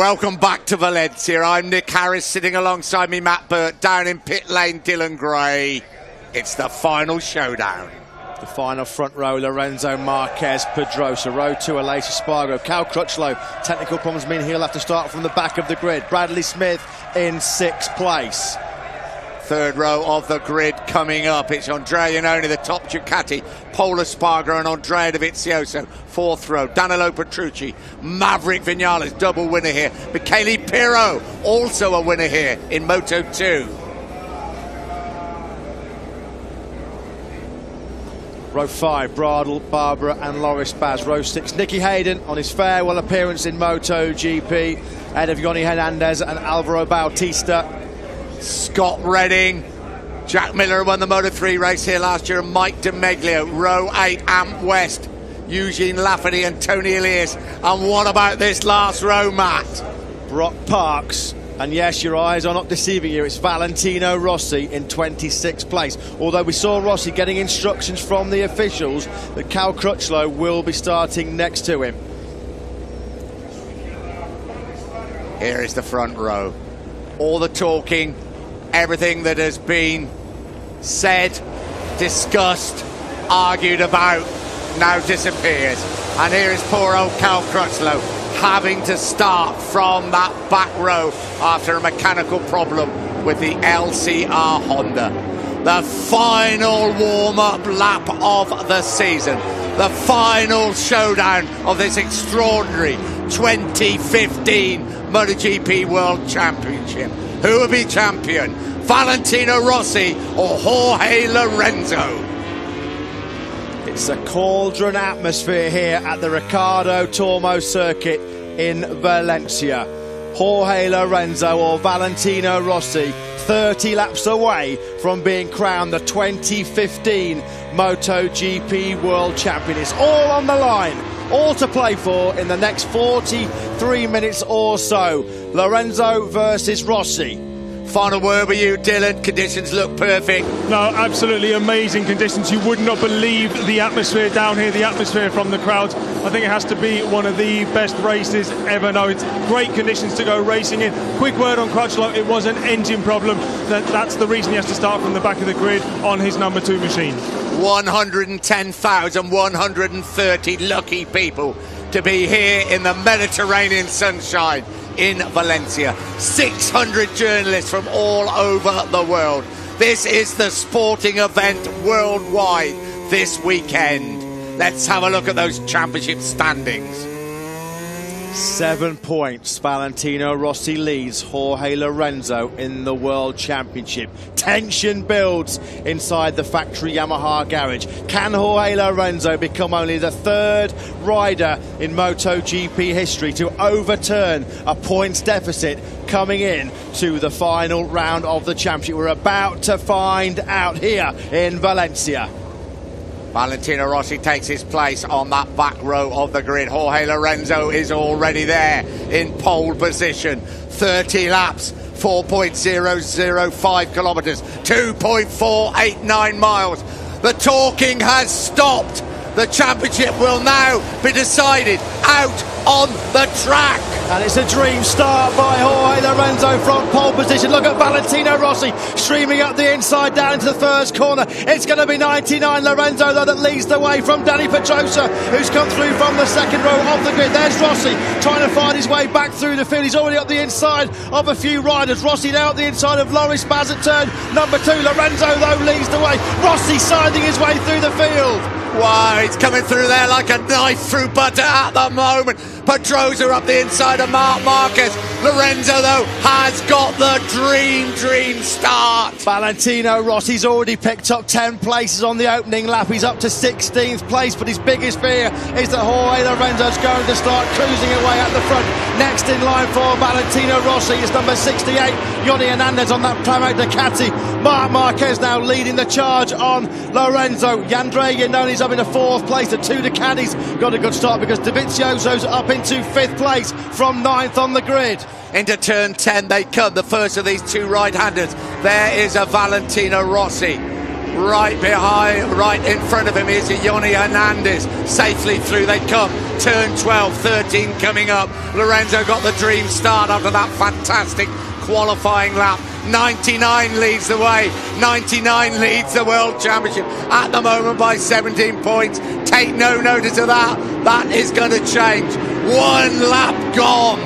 Welcome back to Valencia. I'm Nick Harris, sitting alongside me Matt Burt, down in pit lane Dylan Gray. It's the final showdown. The final front row, Lorenzo Marquez, Pedrosa. Row 2, Aleix Espargaro. Cal Crutchlow, technical problems mean he'll have to start from the back of the grid. Bradley Smith in 6th place. Third row of the grid coming up. It's Andrea Iannone, the top Ducati, Pol Espargaro and Andrea Dovizioso. 4th row, Danilo Petrucci, Maverick Vinales, double winner here. Michele Pirro, also a winner here in Moto 2. Row 5, Bradle, Barbara and Loris Baz. Row 6, Nicky Hayden on his farewell appearance in Moto GP, ahead of Yoni Hernandez and Alvaro Bautista. Scott Redding, Jack Miller won the Moto 3 race here last year, and Mike DeMeglio. Row 8, Amp West, Eugene Lafferty and Tony Elias. And what about this last row, Matt? Brock Parks. And yes, your eyes are not deceiving you. It's Valentino Rossi in 26th place. Although we saw Rossi getting instructions from the officials that Cal Crutchlow will be starting next to him. Here is the front row. All the talking, everything that has been said, discussed, argued about, now disappears. And here is poor old Cal Crutchlow, having to start from that back row after a mechanical problem with the LCR Honda. The final warm-up lap of the season, the final showdown of this extraordinary 2015 MotoGP World Championship. Who will be champion, Valentino Rossi or Jorge Lorenzo? It's a cauldron atmosphere here at the Ricardo Tormo circuit in Valencia. Jorge Lorenzo or Valentino Rossi, 30 laps away from being crowned the 2015 MotoGP World Champion. It's all on the line, all to play for in the next 43 minutes or so. Lorenzo versus Rossi. Final word with you, Dylan. Conditions look perfect. No, absolutely amazing conditions. You would not believe the atmosphere down here, the atmosphere from the crowds. I think it has to be one of the best races ever. No, it's great conditions to go racing in. Quick word on Crutchlow, it was an engine problem. That's the reason he has to start from the back of the grid on his number 2 machine. 110,130 lucky people to be here in the Mediterranean sunshine in Valencia. 600 journalists from all over the world. This is the sporting event worldwide this weekend. Let's have a look at those championship standings. 7 points. Valentino Rossi leads Jorge Lorenzo in the World Championship. Tension builds inside the factory Yamaha garage. Can Jorge Lorenzo become only the 3rd rider in MotoGP history to overturn a points deficit coming in to the final round of the championship? We're about to find out here in Valencia. Valentino Rossi takes his place on that back row of the grid. Jorge Lorenzo is already there in pole position. 30 laps, 4.005 kilometres, 2.489 miles. The talking has stopped. The championship will now be decided out on the track. And it's a dream start by Jorge Lorenzo from pole position. Look at Valentino Rossi streaming up the inside down into the first corner. It's going to be 99 Lorenzo though that leads the way from Danny Pedrosa, who's come through from the second row of the grid. There's Rossi trying to find his way back through the field. He's already up the inside of a few riders. Rossi now up the inside of Loris Baz at turn number 2. Lorenzo though leads the way. Rossi sinding his way through the field. Wow, he's coming through there like a knife through butter at the moment. Pedrosa up the inside of Marc Marquez. Lorenzo, though, has got the dream start. Valentino Rossi's already picked up 10 places on the opening lap. He's up to 16th place, but his biggest fear is that Jorge Lorenzo's going to start cruising away at the front. Next in line for Valentino Rossi is number 68, Yoni Hernandez on that Pramac Ducati. Marc Marquez now leading the charge on Lorenzo. Andrea Iannone's up in the 4th place. The 2 Ducatis got a good start because Dovizioso's up into 5th place from 9th on the grid. Into turn 10 they come, the first of these 2 right-handers. There is a Valentino Rossi. Right behind, right in front of him is Yoni Hernandez. Safely through they come. Turn 12, 13 coming up. Lorenzo got the dream start after that fantastic qualifying lap. 99 leads the way. 99 leads the World Championship at the moment by 17 points. Take no notice of that. That is going to change. One lap gone.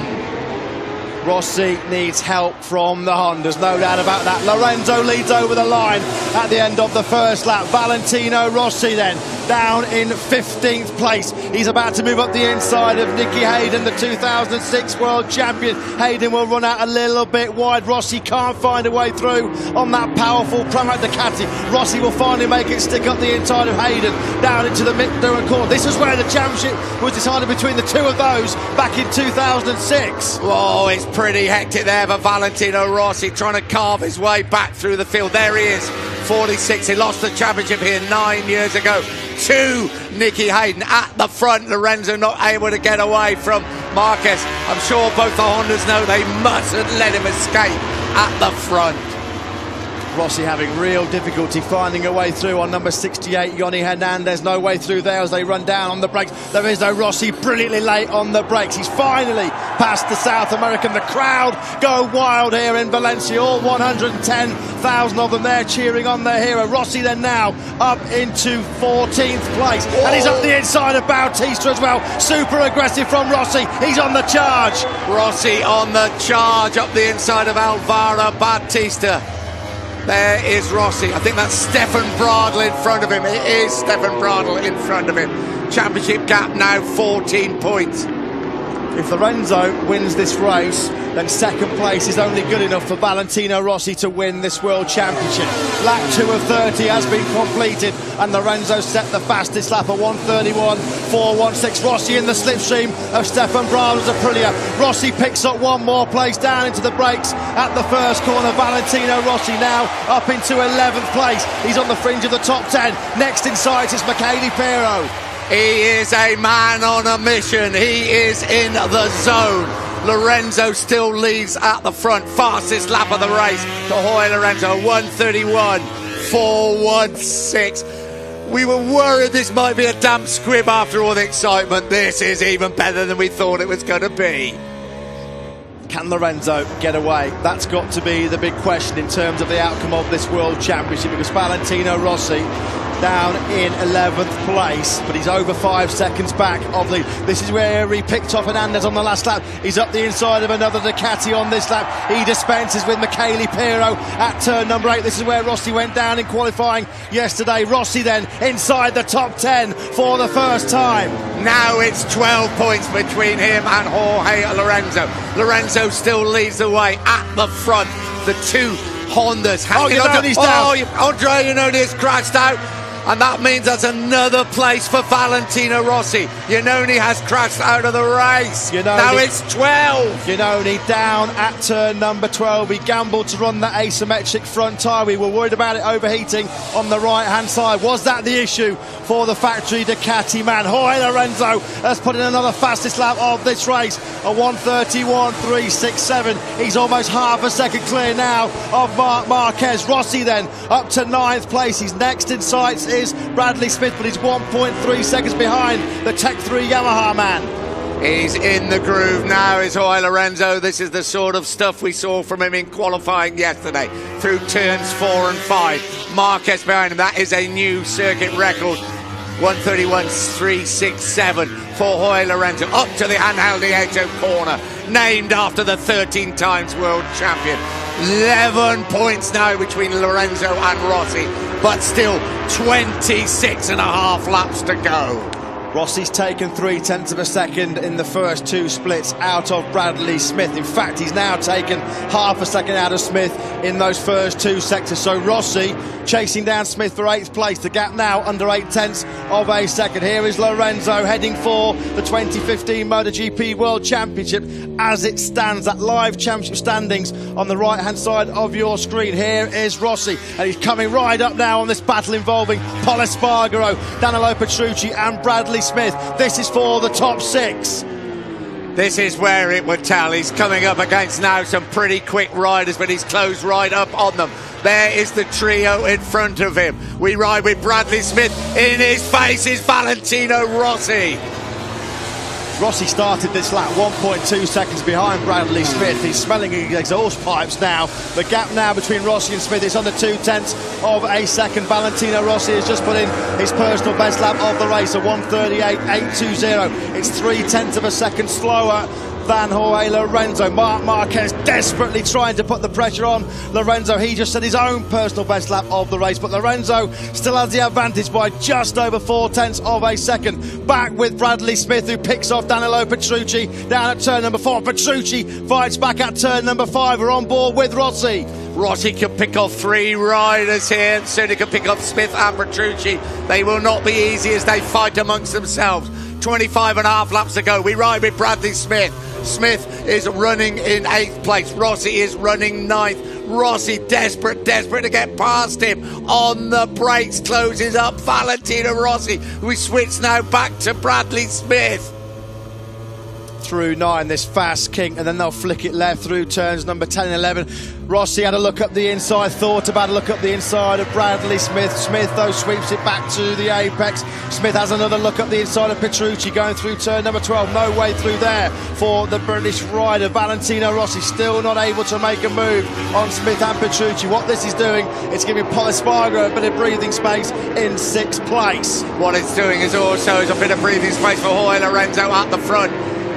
Rossi needs help from the Hondas, no doubt about that. Lorenzo leads over the line at the end of the first lap. Valentino Rossi then down in 15th place. He's about to move up the inside of Nicky Hayden, the 2006 world champion. Hayden will run out a little bit wide. Rossi can't find a way through on that powerful Pramac Ducati. Rossi will finally make it stick up the inside of Hayden down into the mid-Durham corner. This was where the championship was decided between the two of those back in 2006. Oh, it's pretty hectic there for Valentino Rossi, trying to carve his way back through the field. There he is, 46. He lost the championship here 9 years ago to Nicky Hayden. At the front, Lorenzo not able to get away from Marquez. I'm sure both the Hondas know they mustn't let him escape at the front. Rossi having real difficulty finding a way through on number 68, Yoni Hernandez. No way through there as they run down on the brakes. There is no Rossi, brilliantly late on the brakes. He's finally past the South American. The crowd go wild here in Valencia. All 110,000 of them there cheering on their hero. Rossi then now up into 14th place. Whoa. And he's up the inside of Bautista as well. Super aggressive from Rossi. He's on the charge. Rossi on the charge up the inside of Alvaro Bautista. There is Rossi. I think that's Stefan Bradl in front of him. It is Stefan Bradl in front of him. Championship gap now 14 points. If Lorenzo wins this race, then second place is only good enough for Valentino Rossi to win this World Championship. Lap 2 of 30 has been completed, and Lorenzo set the fastest lap of 1:31.416. Rossi in the slipstream of Stefan Bradl's Aprilia. Rossi picks up one more place down into the brakes at the first corner. Valentino Rossi now up into 11th place. He's on the fringe of the top 10. Next in sight is Michele Pirro. He is a man on a mission. He is in the zone. Lorenzo still leads at the front. Fastest lap of the race to Jorge Lorenzo, 1:31.416. We were worried this might be a damp squib after all the excitement. This is even better than we thought it was going to be. Can Lorenzo get away? That's got to be the big question in terms of the outcome of this World Championship, because Valentino Rossi down in 11th place, but he's over 5 seconds back of the... This is where he picked off Hernandez on the last lap. He's up the inside of another Ducati on this lap. He dispenses with Michele Pirro at turn number 8. This is where Rossi went down in qualifying yesterday. Rossi then inside the top 10 for the first time. Now it's 12 points between him and Jorge Lorenzo. Lorenzo still leads the way at the front. The two Hondas hanging on. Andre Iannone crashed out. And that means that's another place for Valentino Rossi. Iannone has crashed out of the race. Now it's 12. Iannone down at turn number 12. He gambled to run the asymmetric front tyre. We were worried about it overheating on the right-hand side. Was that the issue for the factory Ducati man? Jorge Lorenzo has put in another fastest lap of this race, a 1:31.367. He's almost half a second clear now of Marquez. Rossi then up to 9th place. He's next in sights is Bradley Smith, but he's 1.3 seconds behind the Tech 3 Yamaha man. He's in the groove now, is Jorge Lorenzo. This is the sort of stuff we saw from him in qualifying yesterday through turns 4 and 5. Marquez behind him. That is a new circuit record, 1:31.367 for Jorge Lorenzo. Up to the Angel Nieto corner, named after the 13 times world champion. 11 points now between Lorenzo and Rossi, but still 26 and a half laps to go. Rossi's taken 0.3 of a second in the first two splits out of Bradley Smith. In fact, he's now taken half a second out of Smith in those first two sectors. So Rossi chasing down Smith for 8th place. The gap now under 0.8 of a second. Here is Lorenzo heading for the 2015 MotoGP World Championship as it stands. That live championship standings on the right-hand side of your screen. Here is Rossi, and he's coming right up now on this battle involving Pol Espargaro, Danilo Petrucci and Bradley Smith. This is for the top 6. This is where it would tell. He's coming up against now some pretty quick riders, but he's closed right up on them. There is the trio in front of him. We ride with Bradley Smith. In his face is Valentino Rossi. Rossi started this lap 1.2 seconds behind Bradley Smith. He's smelling his exhaust pipes now. The gap now between Rossi and Smith is under 0.2 of a second. Valentino Rossi has just put in his personal best lap of the race, a 1:38.820. It's 0.3 of a second slower than Jorge Lorenzo. Marc Marquez desperately trying to put the pressure on Lorenzo. He just set his own personal best lap of the race, but Lorenzo still has the advantage by just over 0.4 of a second. Back with Bradley Smith, who picks off Danilo Petrucci down at turn number 4. Petrucci fights back at turn number 5. We're on board with Rossi. Rossi can pick off 3 riders here, and soon he can pick off Smith and Petrucci. They will not be easy as they fight amongst themselves. 25.5 laps to go. We ride with Bradley Smith. Smith is running in 8th place. Rossi is running 9th. Rossi desperate to get past him. On the brakes, closes up Valentino Rossi. We switch now back to Bradley Smith. Through 9, this fast kink, and then they'll flick it left through turns number 10 and 11. Rossi had a look up the inside, thought about a look up the inside of Bradley Smith. Smith, though, sweeps it back to the apex. Smith has another look up the inside of Petrucci going through turn number 12. No way through there for the British rider. Valentino Rossi still not able to make a move on Smith and Petrucci. What this is doing, it's giving Pol Espargaro a bit of breathing space in 6th place. What it's doing is also a bit of breathing space for Jorge Lorenzo at the front.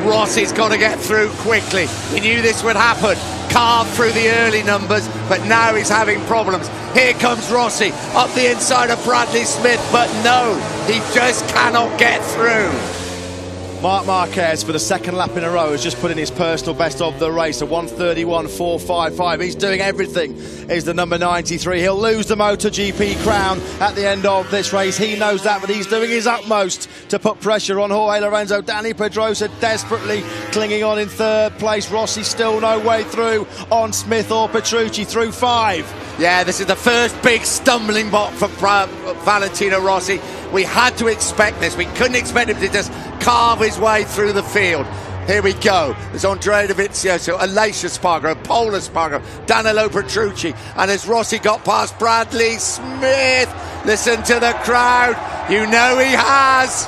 Rossi's got to get through quickly. He knew this would happen. Carved through the early numbers, but now he's having problems. Here comes Rossi up the inside of Bradley Smith, but no, he just cannot get through. Marc Marquez, for the second lap in a row, has just put in his personal best of the race, a 1:31.455. He's doing everything. Is the number 93. He'll lose the MotoGP crown at the end of this race. He knows that, but he's doing his utmost to put pressure on Jorge Lorenzo. Dani Pedrosa desperately clinging on in 3rd place. Rossi still no way through on Smith or Petrucci through 5. Yeah, this is the first big stumbling block for Valentino Rossi. We had to expect this. We couldn't expect him to just carve his way through the field. Here we go. There's Andrea Dovizioso, Aleix Espargaro, Pol Espargaro, Danilo Petrucci. And as Rossi got past Bradley Smith, listen to the crowd. You know he has.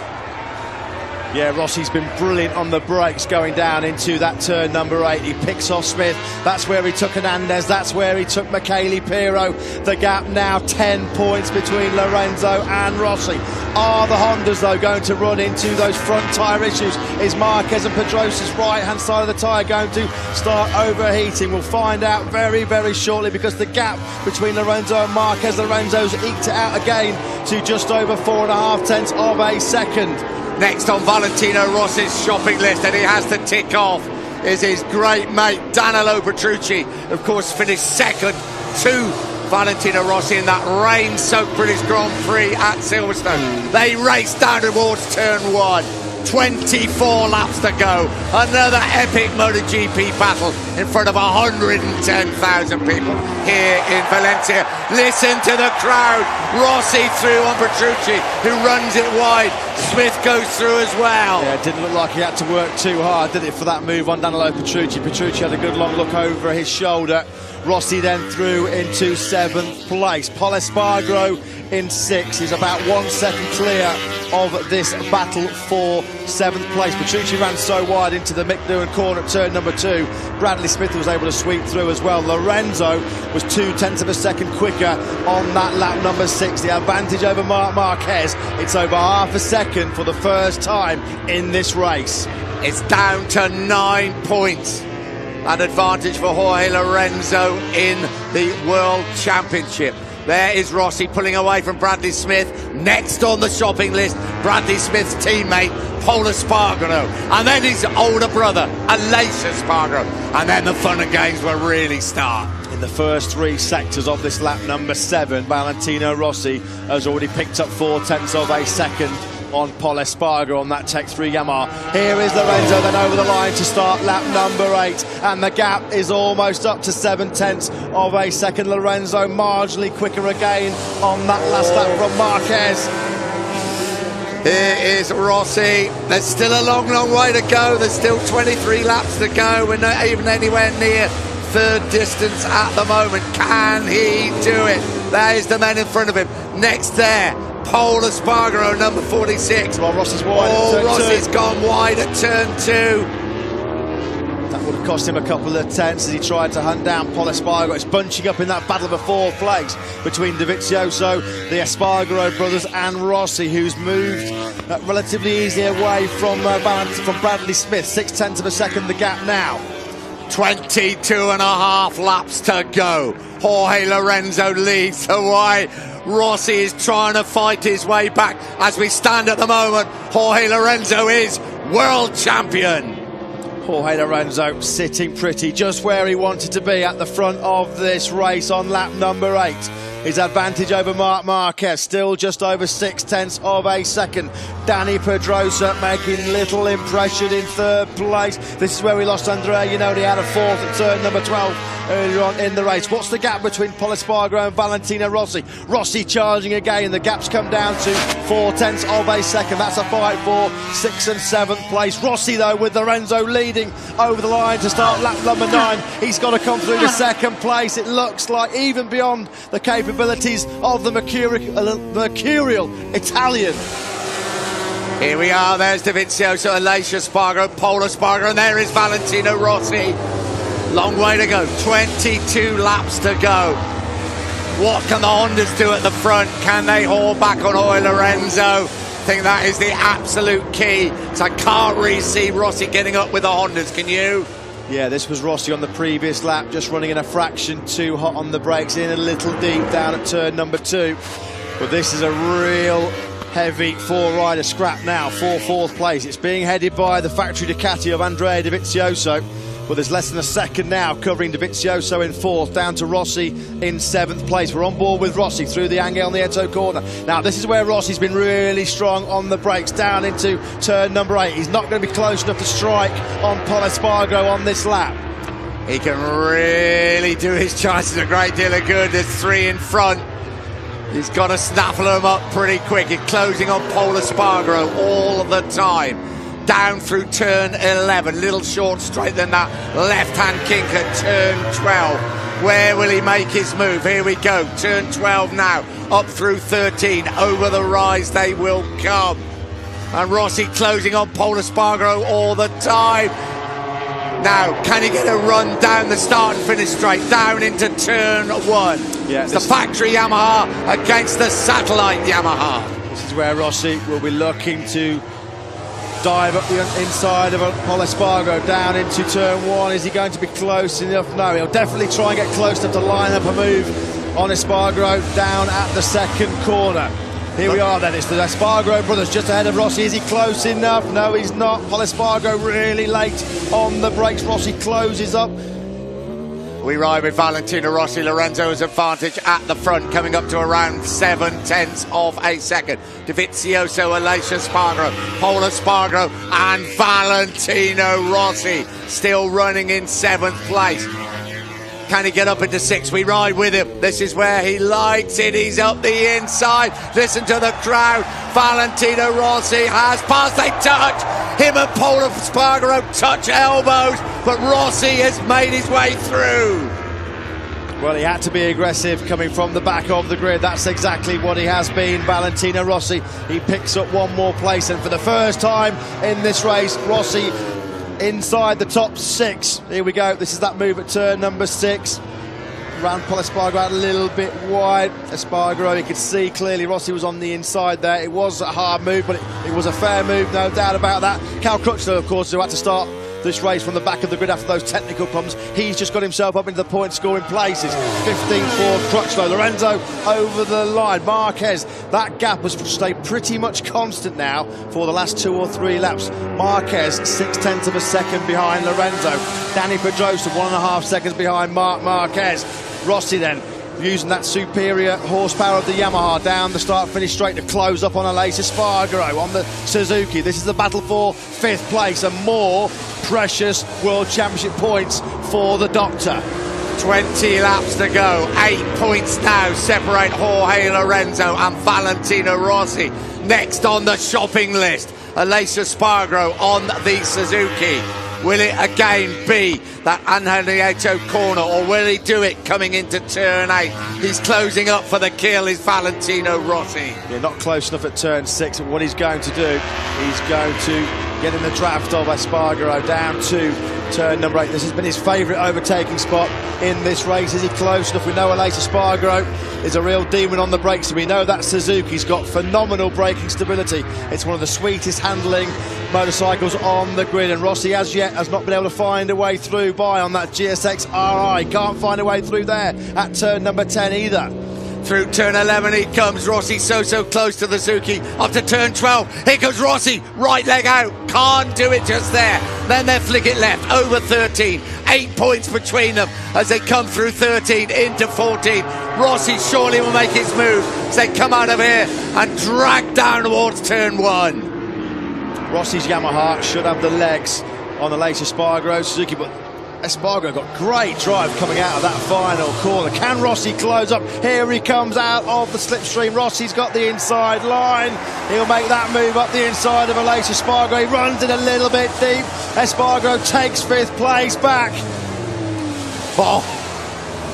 Yeah, Rossi's been brilliant on the brakes going down into that turn number 8. He picks off Smith. That's where he took Hernandez. That's where he took Michele Pirro. The gap now 10 points between Lorenzo and Rossi. Are the Hondas, though, going to run into those front tyre issues? Is Marquez and Pedrosa's right-hand side of the tyre going to start overheating? We'll find out very, very shortly, because the gap between Lorenzo and Marquez, Lorenzo's eked it out again to just over 4.5 of a second. Next on Valentino Rossi's shopping list, and he has to tick off, is his great mate Danilo Petrucci. Of course, finished second to Valentino Rossi in that rain-soaked British Grand Prix at Silverstone. They race down towards turn 1. 24 laps to go. Another epic MotoGP battle in front of 110,000 people here in Valencia. Listen to the crowd. Rossi through on Petrucci, who runs it wide. Smith goes through as well. Yeah, it didn't look like he had to work too hard, did it, for that move on Danilo Petrucci. Petrucci had a good long look over his shoulder. Rossi then through into 7th place. Pol Espargaro in 6th. He's about 1 second clear of this battle for 7th place. Petrucci ran so wide into the Mick Doohan corner at turn number 2. Bradley Smith was able to sweep through as well. Lorenzo was 0.2 of a second quicker on that lap number 6. The advantage over Marc Marquez. It's over half a second for the first time in this race. It's down to 9 points. An advantage for Jorge Lorenzo in the World Championship. There is Rossi pulling away from Bradley Smith. Next on the shopping list, Bradley Smith's teammate, Pol Espargaro. And then his older brother, Aleix Espargaro. And then the fun and games will really start. In the first 3 sectors of this lap number 7, Valentino Rossi has already picked up 0.4 of a second on Pol Espargaro on that Tech 3 Yamaha. Here is Lorenzo then over the line to start lap number 8, and the gap is almost up to 0.7 of a second. Lorenzo marginally quicker again on that last lap from Marquez. Here is Rossi. There's still a long, long way to go. There's still 23 laps to go. We're not even anywhere near third distance at the moment. Can he do it? There's the men in front of him. Next there, Pole Espargaro, number 46. Well, Rossi's wide. Oh, Rossi's gone wide at turn 2. That would have cost him a couple of tenths as he tried to hunt down Pole Espargaro. It's bunching up in that battle for fourth place between Dovizioso, the Espargaro brothers, and Rossi, who's moved relatively easily away from Bradley Smith. 0.6 of a second the gap now. 22.5 laps to go. Jorge Lorenzo leads the way. Rossi is trying to fight his way back. As we stand at the moment, Jorge Lorenzo is world champion. Jorge Lorenzo sitting pretty just where he wanted to be at the front of this race on lap number 8. His advantage over Marc Marquez still just over 0.6 of a second. Dani Pedrosa making little impression in third place. This is where we lost Andrea Iannone. He had a fourth at turn number 12 earlier on in the race. What's the gap between Pole Espargaro and Valentino Rossi? Rossi charging again. The gap's come down to 0.4 of a second. That's a fight for 6th and 7th place. Rossi, though, with Lorenzo leading over the line to start lap number 9. He's got to come through the second place. It looks like even beyond the capabilities of the mercurial Italian. Here we are, there's Dovizioso, Aleix Espargaro, Pole Espargaro, and there is Valentino Rossi. Long way to go, 22 laps to go. What can the Hondas do at the front? Can they haul back on Jorge Lorenzo? I think that is the absolute key. So I can't really see Rossi getting up with the Hondas, can you? Yeah, this was Rossi on the previous lap, just running in a fraction too hot on the brakes, in a little deep down at turn number 2. But this is a real heavy four-rider scrap now for fourth place. It's being headed by the factory Ducati of Andrea Dovizioso. But there's less than a second now covering Dovizioso in fourth, down to Rossi in 7th place. We're on board with Rossi through the Angel Nieto corner. Now, this is where Rossi's been really strong on the brakes, down into turn number 8. He's not going to be close enough to strike on Pole Espargaro on this lap. He can really do his chances a great deal of good. There's 3 in front. He's got to snaffle them up pretty quick. He's closing on Pole Espargaro all the time. Down through turn 11, little short straight, then that left-hand kink at turn 12. Where will he make his move? Here we go, turn 12 now, up through 13, over the rise they will come. And Rossi closing on Pole Espargaro all the time. Now, can he get a run down the start and finish straight, down into turn 1? Yeah, it's the factory Yamaha against the satellite Yamaha. This is where Rossi will be looking to dive up the inside of Pole Espargaro down into turn 1. Is he going to be close enough? No, he'll definitely try and get close enough to line up a move on Espargaro down at the second corner. Here we are then, it's the Espargaro brothers just ahead of Rossi. Is he close enough? No, he's not. Pole Espargaro really late on the brakes. Rossi closes up. We ride with Valentino Rossi. Lorenzo's advantage at the front, coming up to around 0.7 of a second. Dovizioso, Aleix Espargaro, Pole Espargaro, and Valentino Rossi still running in 7th place. Can he get up into 6th? We ride with him. This is where he likes it. He's up the inside. Listen to the crowd. Valentino Rossi has passed. They touch. Him and Pole Espargaro touch elbows, but Rossi has made his way through. Well, he had to be aggressive coming from the back of the grid. That's exactly what he has been. Valentino Rossi, he picks up one more place, and for the first time in this race, Rossi inside the top 6. Here we go. This is that move at turn number 6. Round Pole Espargaro out a little bit wide. Espargaro, you could see clearly Rossi was on the inside there. It was a hard move, but it was a fair move, no doubt about that. Cal Crutchlow, of course, who had to start this race from the back of the grid after those technical problems. He's just got himself up into the point scoring places. 15 for Crutchlow. Lorenzo over the line. Marquez, that gap has stayed pretty much constant now for the last 2 or 3 laps. Marquez 0.6 of a second behind Lorenzo. Dani Pedrosa 1.5 seconds behind Marc Marquez. Rossi then using that superior horsepower of the Yamaha down the start finish straight to close up on Aleix Espargaro on the Suzuki. This is the battle for 5th place and more precious World Championship points for the Doctor. 20 laps to go, 8 points now separate Jorge Lorenzo and Valentino Rossi. Next on the shopping list, Aleix Espargaro on the Suzuki. Will it again be that Angelito corner, or will he do it coming into turn 8? He's closing up for the kill, is Valentino Rossi. Yeah, not close enough at turn 6. What he's going to do, he's going to get in the draft of Espargaro down to turn number 8. This has been his favourite overtaking spot in this race. Is he close enough? We know Aleix Espargaro is a real demon on the brakes, and we know that Suzuki's got phenomenal braking stability. It's one of the sweetest handling motorcycles on the grid, and Rossi as yet has not been able to find a way through by on that GSX RI. Can't find a way through there at turn number 10 either. Through turn 11 he comes, Rossi so close to the Suzuki. Up to turn 12, here comes Rossi, right leg out, can't do it just there. Then they flick it left, over 13, 8 points between them as they come through 13 into 14. Rossi surely will make his move as they come out of here and drag down towards turn 1. Rossi's Yamaha should have the legs on the Aleix Espargaro Suzuki, but Espargaro got great drive coming out of that final corner. Can Rossi close up? Here he comes out of the slipstream. Rossi's got the inside line. He'll make that move up the inside of Aleix Espargaro. He runs it a little bit deep. Espargaro takes 5th place back. Oh,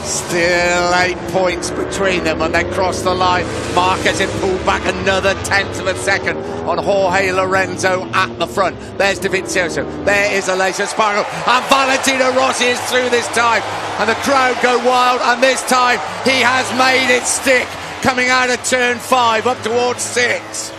still 8 points between them, and they cross the line. Marquez had pulled back another 1/10 of a second on Jorge Lorenzo at the front. There's Dovizioso, there is Aleix Espargaro, and Valentino Rossi is through this time, and the crowd go wild, and this time he has made it stick, coming out of turn 5 up towards 6.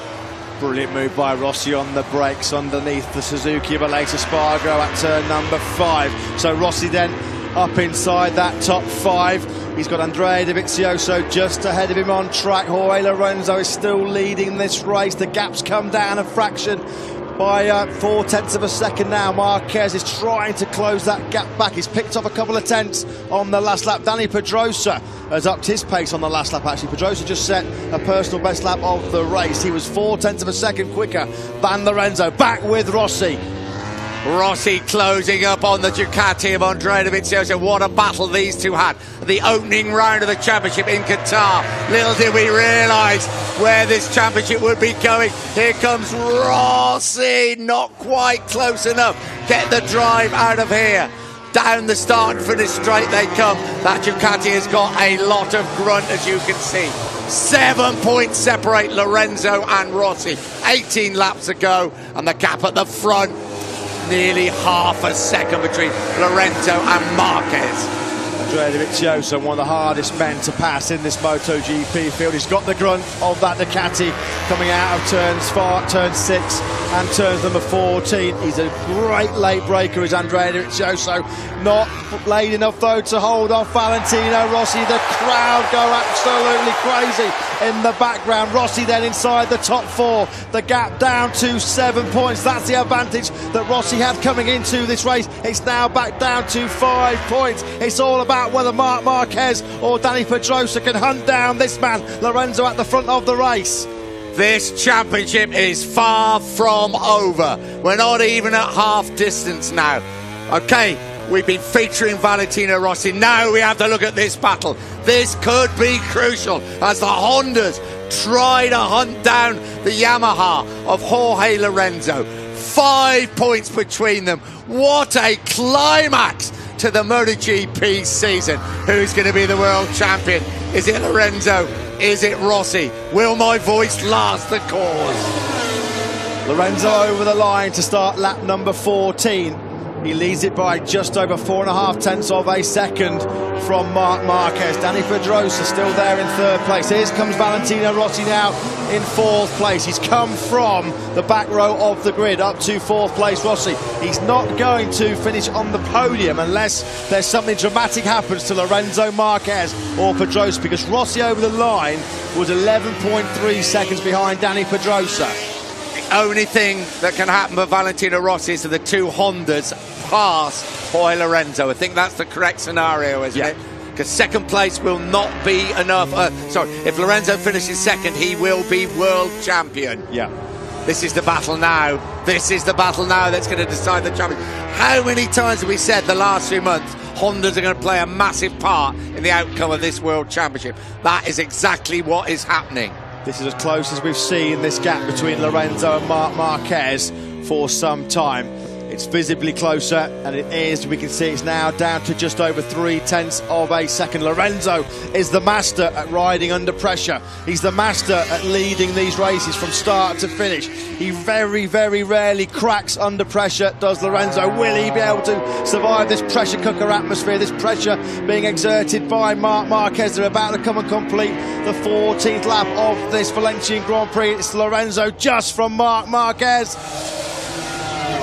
Brilliant move by Rossi on the brakes underneath the Suzuki of Aleix Espargaro at turn number 5. So Rossi then up inside that top 5. He's got Andrea Dovizioso just ahead of him on track. Jorge Lorenzo is still leading this race. The gap's come down a fraction by 4/10 of a second now. Marquez is trying to close that gap back. He's picked up a couple of tenths on the last lap. Dani Pedrosa has upped his pace on the last lap, actually. Pedrosa just set a personal best lap of the race. He was 4/10 of a second quicker than Lorenzo. Back with Rossi. Rossi closing up on the Ducati of Andrea Dovizioso. What a battle these two had. The opening round of the championship in Qatar. Little did we realise where this championship would be going. Here comes Rossi, not quite close enough. Get the drive out of here. Down the start and finish straight they come. That Ducati has got a lot of grunt, as you can see. 7 points separate Lorenzo and Rossi. 18 laps ago, and the gap at the front, nearly half a second between Lorenzo and Marquez. Andrea Dovizioso, one of the hardest men to pass in this MotoGP field. He's got the grunt of that Ducati coming out of turn 6 and turns number 14. He's a great late breaker, is Andrea Dovizioso. Not late enough though to hold off Valentino Rossi. The crowd go absolutely crazy in the background. Rossi then inside the top 4. The gap down to 7 points. That's the advantage that Rossi had coming into this race. It's now back down to 5 points. It's all about whether Marc Marquez or Dani Pedrosa can hunt down this man, Lorenzo, at the front of the race. This championship is far from over. We're not even at half distance now. Okay, we've been featuring Valentino Rossi. Now we have to look at this battle. This could be crucial as the Hondas try to hunt down the Yamaha of Jorge Lorenzo. 5 points between them. What a climax to the MotoGP season. Who's going to be the world champion? Is it Lorenzo? Is it Rossi? Will my voice last the cause? Lorenzo over the line to start lap number 14. He leads it by just over 4.5 tenths of a second from Marc Marquez. Dani Pedrosa still there in 3rd place. Here comes Valentino Rossi now in 4th place. He's come from the back row of the grid up to 4th place. Rossi, he's not going to finish on the podium unless there's something dramatic happens to Lorenzo, Marquez or Pedrosa, because Rossi over the line was 11.3 seconds behind Dani Pedrosa. Only thing that can happen for Valentino Rossi is that the two Hondas pass Jorge Lorenzo. I think that's the correct scenario, isn't it? Because 2nd place will not be enough. If Lorenzo finishes 2nd, he will be world champion. Yeah. This is the battle now. This is the battle now that's going to decide the champion. How many times have we said the last few months Hondas are going to play a massive part in the outcome of this world championship? That is exactly what is happening. This is as close as we've seen this gap between Lorenzo and Marc Marquez for some time. It's visibly closer, and it is, we can see it's now down to just over 0.3 of a second. Lorenzo is the master at riding under pressure. He's the master at leading these races from start to finish. He very, very rarely cracks under pressure, does Lorenzo. Will he be able to survive this pressure cooker atmosphere, this pressure being exerted by Marc Marquez? They're about to come and complete the 14th lap of this Valencian Grand Prix. It's Lorenzo just from Marc Marquez.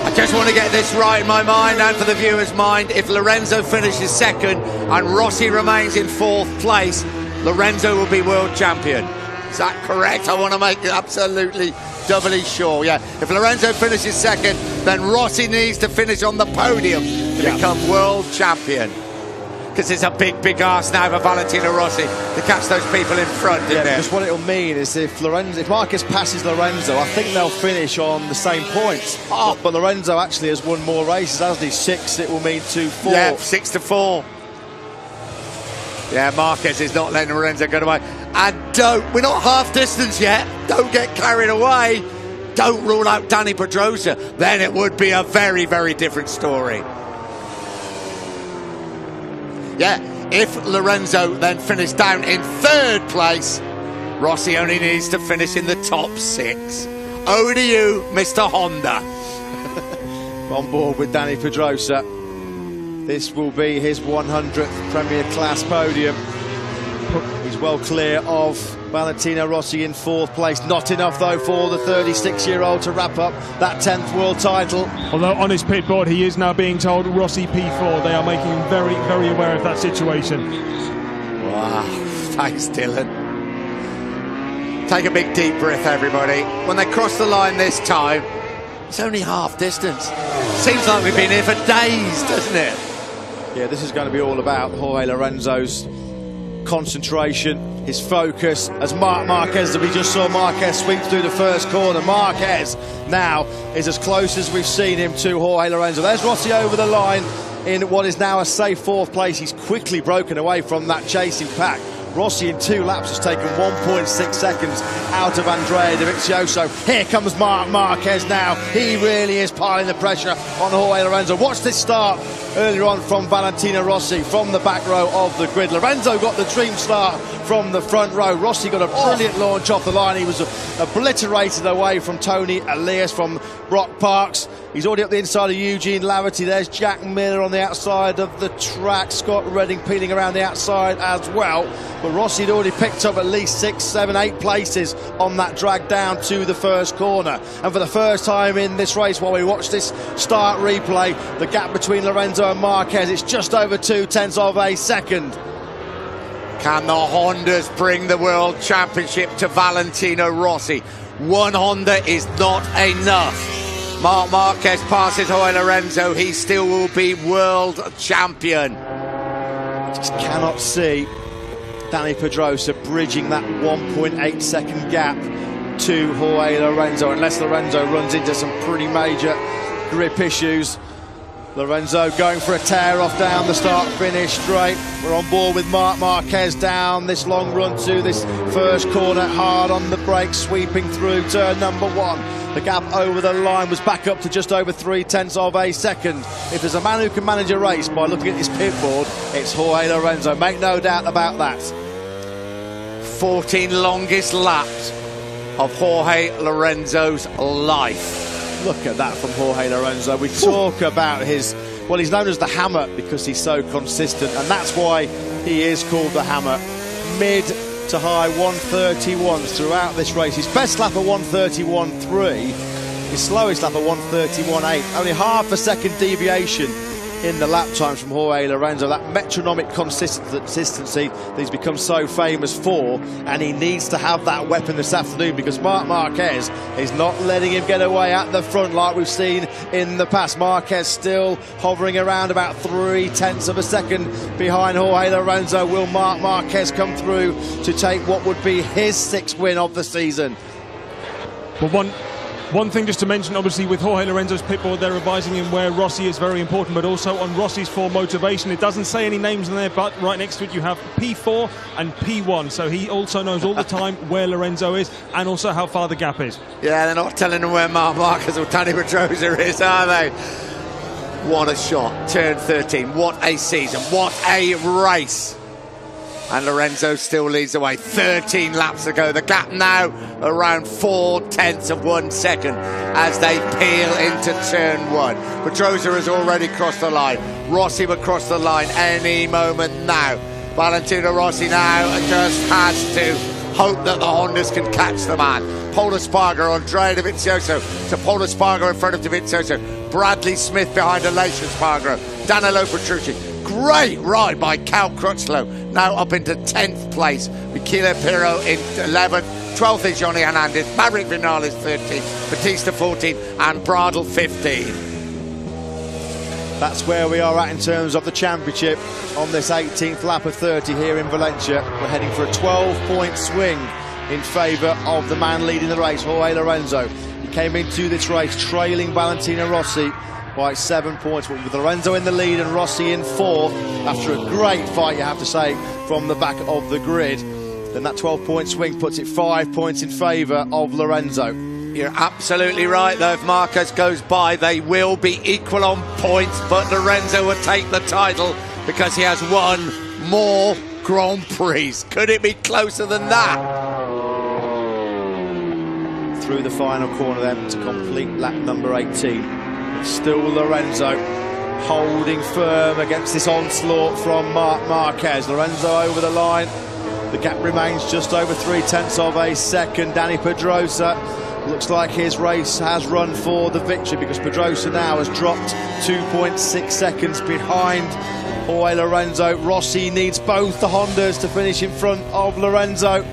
I just want to get this right in my mind and for the viewer's mind. If Lorenzo finishes second and Rossi remains in 4th place, Lorenzo will be world champion. Is that correct? I want to make it absolutely doubly sure. Yeah, if Lorenzo finishes second, then Rossi needs to finish on the podium to become world champion. Because it's a big, big ask now for Valentino Rossi to catch those people in front, isn't it? Because what it'll mean is if Marquez passes Lorenzo, I think they'll finish on the same points. Oh. But Lorenzo actually has won more races, hasn't he? 6, it will mean 2-4. Yeah, 6-4. Yeah, Marquez is not letting Lorenzo get away. And we're not half distance yet. Don't get carried away. Don't rule out Dani Pedrosa. Then it would be a very, very different story. Yeah, if Lorenzo then finished down in 3rd place, Rossi only needs to finish in the top 6. Over to you, Mr. Honda. On board with Dani Pedrosa. This will be his 100th Premier Class podium. He's well clear of Valentino Rossi in 4th place. Not enough, though, for the 36-year-old to wrap up that 10th world title. Although on his pit board, he is now being told Rossi P4. They are making him very, very aware of that situation. Wow, thanks, Dylan. Take a big, deep breath, everybody. When they cross the line this time, it's only half distance. Seems like we've been here for days, doesn't it? Yeah, this is going to be all about Jorge Lorenzo's concentration, his focus, as Marc Marquez, that we just saw Marquez sweep through the first corner. Marquez now is as close as we've seen him to Jorge Lorenzo. There's Rossi over the line in what is now a safe 4th place. He's quickly broken away from that chasing pack. Rossi in 2 laps has taken 1.6 seconds out of Andrea Dovizioso. Here comes Marc Marquez now. He really is piling the pressure on Jorge Lorenzo. Watch this start earlier on from Valentino Rossi from the back row of the grid. Lorenzo got the dream start from the front row. Rossi got a brilliant launch off the line. He was obliterated away from Tony Elias, from Brock Parks. He's already up the inside of Eugene Laverty. There's Jack Miller on the outside of the track. Scott Redding peeling around the outside as well. But Rossi had already picked up at least 6, 7, 8 places on that drag down to the first corner. And for the first time in this race, while we watch this start replay, the gap between Lorenzo and Marquez, it's just over 0.2 of a second. Can the Hondas bring the World Championship to Valentino Rossi? One Honda is not enough. Marc Marquez passes Jorge Lorenzo, he still will be world champion. Just cannot see Dani Pedrosa bridging that 1.8 second gap to Jorge Lorenzo, unless Lorenzo runs into some pretty major grip issues. Lorenzo going for a tear-off down the start-finish straight. We're on board with Marc Marquez down this long run to this first corner, hard on the brakes, sweeping through turn number 1. The gap over the line was back up to just over 0.3 of a second. If there's a man who can manage a race by looking at his pit board, it's Jorge Lorenzo. Make no doubt about that. 14 longest laps of Jorge Lorenzo's life. Look at that from Jorge Lorenzo. We talk about his, well, he's known as the Hammer because he's so consistent, and that's why he is called the Hammer. Mid to high 131s throughout this race. His best lap of 131.3, his slowest lap of 131.8. Only half a second deviation in the lap times from Jorge Lorenzo. That metronomic consistency that he's become so famous for, and he needs to have that weapon this afternoon because Marc Marquez is not letting him get away at the front like we've seen in the past. Marquez still hovering around about 0.3 of a second behind Jorge Lorenzo. Will Marc Marquez come through to take what would be his 6th win of the season? Well, One thing just to mention, obviously with Jorge Lorenzo's pitboard, they're advising him where Rossi is very important, but also on Rossi's for motivation. It doesn't say any names in there, but right next to it you have P4 and P1, so he also knows all the time where Lorenzo is and also how far the gap is. Yeah, they're not telling him where Marc Marquez or Danny Pedrosa is, are they? What a shot, turn 13, what a season, what a race. And Lorenzo still leads the way. 13 laps to go. The gap now around 0.4 of 1 second as they peel into turn 1. Pedrosa has already crossed the line. Rossi will cross the line any moment now. Valentino Rossi now just has to hope that the Hondas can catch the man. Pol Espargaro, Andrea Dovizioso to Pol Espargaro in front of Dovizioso. Bradley Smith behind Aleix Espargaro. Danilo Petrucci. Great ride by Cal Crutchlow, now up into 10th place. Michele Pirro in 11th, 12th is Johnny Hernandez, Maverick Vinales 13th, Batista 14th, and Bradl 15th. That's where we are at in terms of the championship on this 18th lap of 30 here in Valencia. We're heading for a 12-point swing in favour of the man leading the race, Jorge Lorenzo. He came into this race trailing Valentino Rossi by 7 points, but with Lorenzo in the lead and Rossi in 4th after a great fight, you have to say, from the back of the grid. Then that 12-point swing puts it 5 points in favour of Lorenzo. You're absolutely right, though. If Marquez goes by, they will be equal on points, but Lorenzo will take the title because he has won more Grand Prix. Could it be closer than that? Through the final corner then to complete lap number 18. Still Lorenzo holding firm against this onslaught from Marc Marquez. Lorenzo over the line. The gap remains just over 0.3 of a second. Danny Pedrosa looks like his race has run for the victory because Pedrosa now has dropped 2.6 seconds behind Jorge Lorenzo. Rossi needs both the Hondas to finish in front of Lorenzo.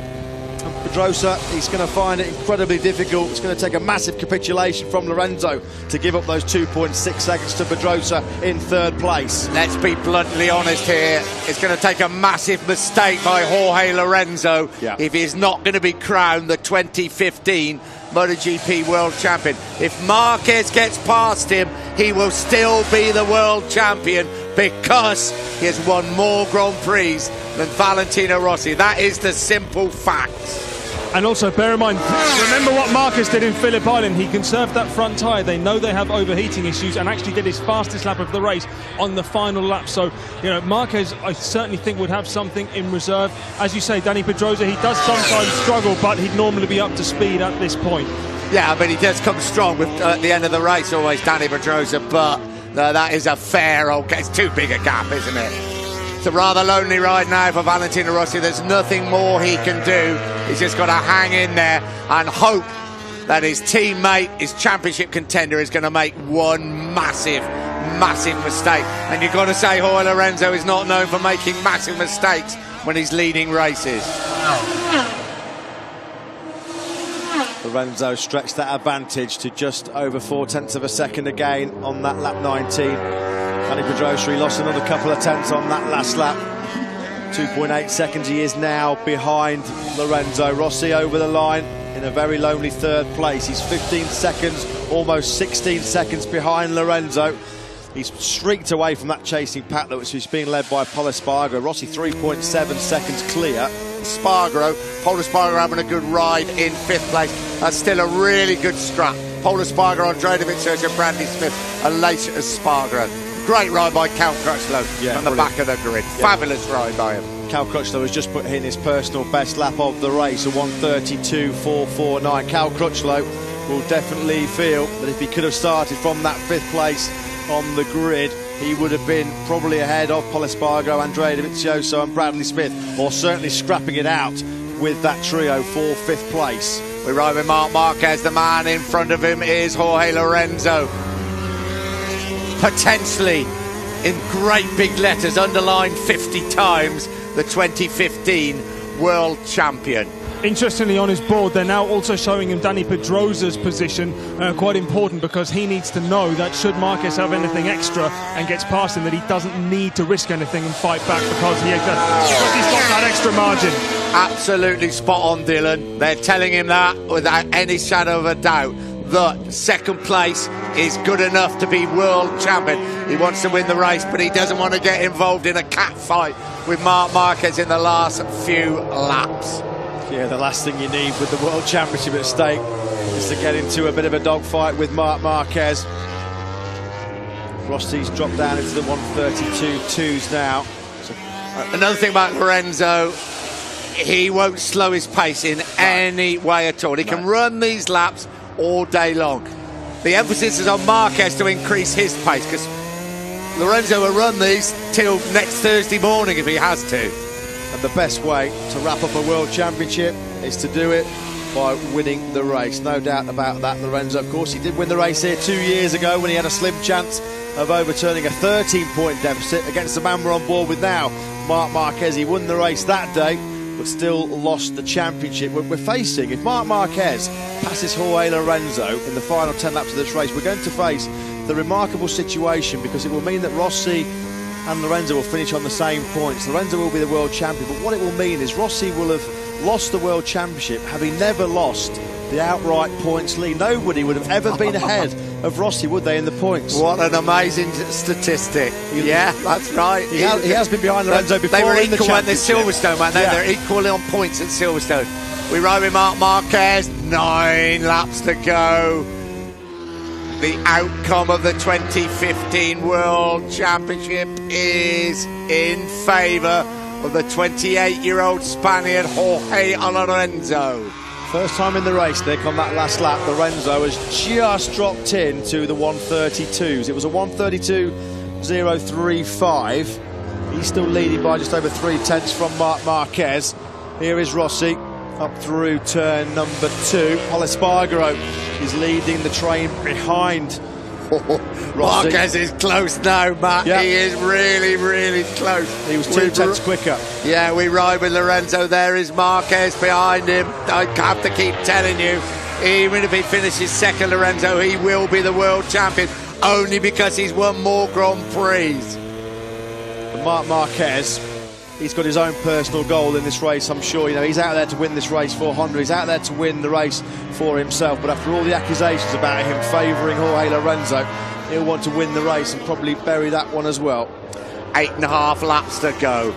And Pedrosa, he's going to find it incredibly difficult. It's going to take a massive capitulation from Lorenzo to give up those 2.6 seconds to Pedrosa in 3rd place. Let's be bluntly honest here. It's going to take a massive mistake by Jorge Lorenzo if he's not going to be crowned the 2015 MotoGP World Champion. If Marquez gets past him, he will still be the World Champion because he has won more Grand Prix than Valentino Rossi. That is the simple fact. And also bear in mind, remember what Marquez did in Phillip Island. He conserved that front tyre. They know they have overheating issues and actually did his fastest lap of the race on the final lap. So, you know, Marquez, I certainly think, would have something in reserve. As you say, Danny Pedrosa, he does sometimes struggle, but he'd normally be up to speed at this point. Yeah, but he does come strong with, at the end of the race, always Danny Pedrosa, but that is a fair old... It's too big a gap, isn't it? It's a rather lonely ride now for Valentino Rossi. There's nothing more he can do. He's just got to hang in there and hope that his teammate, his championship contender, is going to make one massive mistake. And you've got to say Jorge Lorenzo is not known for making massive mistakes when he's leading races. Lorenzo stretched that advantage to just over 0.4 of a second again on that lap 19. Danny Pedrosa, he lost another couple of tenths on that last lap. 2.8 seconds he is now behind Lorenzo. Rossi over the line in a very lonely 3rd place. He's 15 seconds, almost 16 seconds behind Lorenzo. He's streaked away from that chasing pack which is being led by Pol Espargaro. Rossi 3.7 seconds clear. Pol Espargaro having a good ride in 5th place. That's still a really good scrap. Pol Espargaro, Andrea Dovizioso, Bradley Smith, Aleix Espargaro. Great ride by Cal Crutchlow from the back of the grid. Fabulous ride by him. Cal Crutchlow has just put in his personal best lap of the race, a 1:32.449. Cal Crutchlow will definitely feel that if he could have started from that 5th place on the grid, he would have been probably ahead of Pol Espargaro, Andrea Dovizioso and Bradley Smith, or certainly scrapping it out with that trio for 5th place. We ride with Marc Marquez. The man in front of him is Jorge Lorenzo. Potentially, in great big letters, underlined 50 times, the 2015 World Champion. Interestingly, on his board, they're now also showing him Danny Pedrosa's position, quite important because he needs to know that should Marquez have anything extra and gets past him, that he doesn't need to risk anything and fight back because he's got that extra margin. Absolutely spot on, Dylan. They're telling him that without any shadow of a doubt. that second place is good enough to be world champion. He wants to win the race, but he doesn't want to get involved in a cat fight with Marc Marquez in the last few laps. Yeah, the last thing you need with the World Championship at stake is to get into a bit of a dogfight with Marc Marquez. Rossi's dropped down into the 132.2s now. Another thing about Lorenzo, he won't slow his pace in any way at all. He can run these laps all day long. The emphasis is on Marquez to increase his pace, because Lorenzo will run these till next Thursday morning if he has to. And the best way to wrap up a World Championship is to do it by winning the race. No doubt about that, Lorenzo. Of course, he did win the race here 2 years ago when he had a slim chance of overturning a 13-point deficit against the man we're on board with now, Marc Marquez. He won the race that day, but still lost the championship. We're facing, if Marc Marquez passes Jorge Lorenzo in the final 10 laps of this race, we're going to face the remarkable situation, because it will mean that Rossi and Lorenzo will finish on the same points. Lorenzo will be the world champion, but what it will mean is Rossi will have lost the world championship having never lost the outright points lead. Nobody would have ever been ahead of Rossi, would they, in the points? What an amazing statistic. Yeah, that's right. He has been behind Lorenzo before. They were in the equal at Silverstone, man. Yeah. They're equally on points at Silverstone. We ride with Marc Marquez, 9 laps to go. The outcome of the 2015 World Championship is in favour of the 28-year-old Spaniard Jorge Lorenzo. First time in the race, Nick, on that last lap, Lorenzo has just dropped into the 132s. It was a 132.035. He's still leading by just over 3/10 from Marc Marquez. Here is Rossi up through turn number 2. Espargaro is leading the train behind Rossi. Marquez is close now, Matt. Yeah. He is really, really close. He was 2/10 quicker. Yeah, we ride with Lorenzo. There is Marquez behind him. I have to keep telling you, even if he finishes second, Lorenzo, he will be the world champion, only because he's won more Grand Prix. And Marc Marquez, he's got his own personal goal in this race, I'm sure. You know, he's out there to win this race for Honda. He's out there to win the race for himself. But after all the accusations about him favouring Jorge Lorenzo, he'll want to win the race and probably bury that one as well. 8.5 laps to go.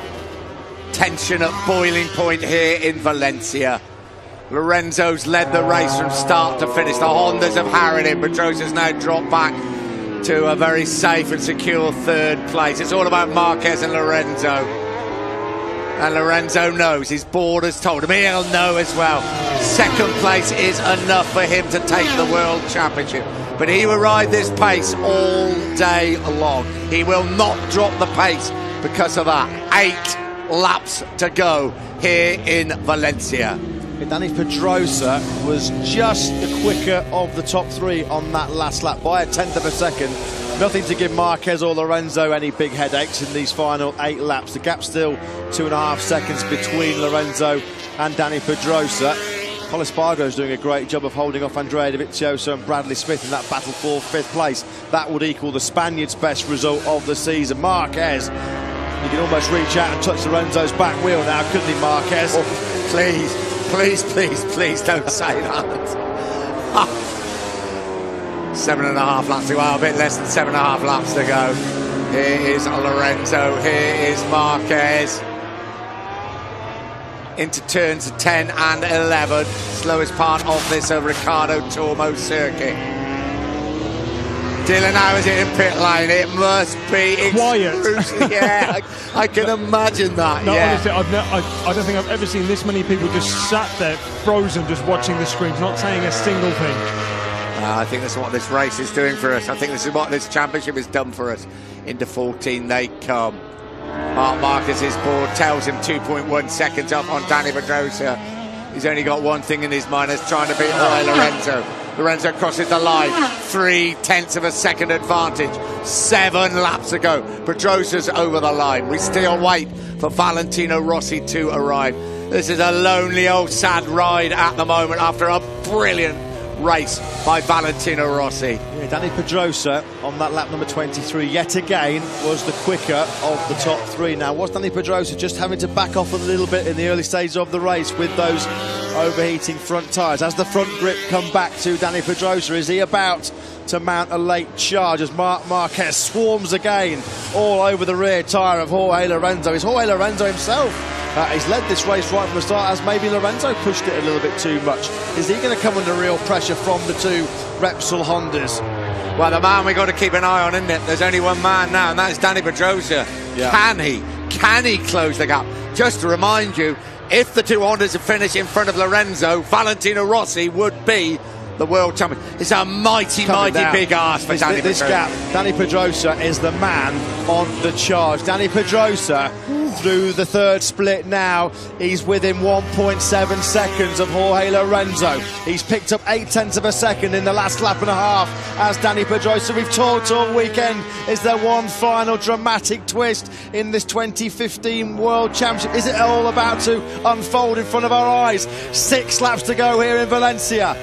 Tension at boiling point here in Valencia. Lorenzo's led the race from start to finish. The Hondas have harried him. Pedrosa's now dropped back to a very safe and secure 3rd place. It's all about Marquez and Lorenzo. And Lorenzo knows, his board has told him, he'll know as well. 2nd place is enough for him to take the World Championship. But he will ride this pace all day long. He will not drop the pace because of that. 8 laps to go here in Valencia. Danny Pedrosa was just the quicker of the top 3 on that last lap by a 1/10 of a second. Nothing to give Marquez or Lorenzo any big headaches in these final 8 laps. The gap's still 2.5 seconds between Lorenzo and Danny Pedrosa. Espargaro's doing a great job of holding off Andrea Dovizioso and Bradley Smith in that battle for 5th place. That would equal the Spaniard's best result of the season. Marquez, you can almost reach out and touch Lorenzo's back wheel now, couldn't he, Marquez? Oh, please, please, please, please don't say that. 7.5 laps to go, a bit less than 7.5 laps to go. Here is Lorenzo, here is Marquez. Into turns 10 and 11. Slowest part of this Ricardo Tormo circuit. Dylan, how is it in pit lane? It must be quiet. Yeah, I can imagine that. No, yeah. honestly, I don't think I've ever seen this many people just sat there frozen, just watching the screens, not saying a single thing. I think that's what this race is doing for us. I think this is what this championship has done for us. Into 14 they come. Marc Marquez's board tells him 2.1 seconds up on Danny Pedrosa. He's only got one thing in his mind, is trying to beat Jorge Lorenzo. Lorenzo crosses the line, 0.3 of a second advantage. 7 laps to go. Pedrosa's over the line. We still wait for Valentino Rossi to arrive. This is a lonely old sad ride at the moment after a brilliant race by Valentino Rossi. Yeah, Danny Pedrosa on that lap number 23 yet again was the quicker of the top three. Now, was Danny Pedrosa just having to back off a little bit in the early stages of the race with those overheating front tyres? As the front grip come back to Danny Pedrosa, is he about to mount a late charge as Marc Marquez swarms again all over the rear tyre of Jorge Lorenzo? Is Jorge Lorenzo himself? He's led this race right from the start, as maybe Lorenzo pushed it a little bit too much. Is he going to come under real pressure from the two Repsol Hondas? Well, the man we've got to keep an eye on, isn't it? There's only one man now, and that's Danny Pedrosa. Yeah. Can he close the gap? Just to remind you, if the two Hondas had finished in front of Lorenzo, Valentino Rossi would be the world champion. It's a mighty big ask for Danny Pedrosa. This gap, Danny Pedrosa is the man on the charge. Danny Pedrosa through the third split now. He's within 1.7 seconds of Jorge Lorenzo. He's picked up 0.8 of a second in the last lap and a half as Danny Pedrosa. We've talked all weekend. Is there one final dramatic twist in this 2015 World Championship? Is it all about to unfold in front of our eyes? 6 laps to go here in Valencia.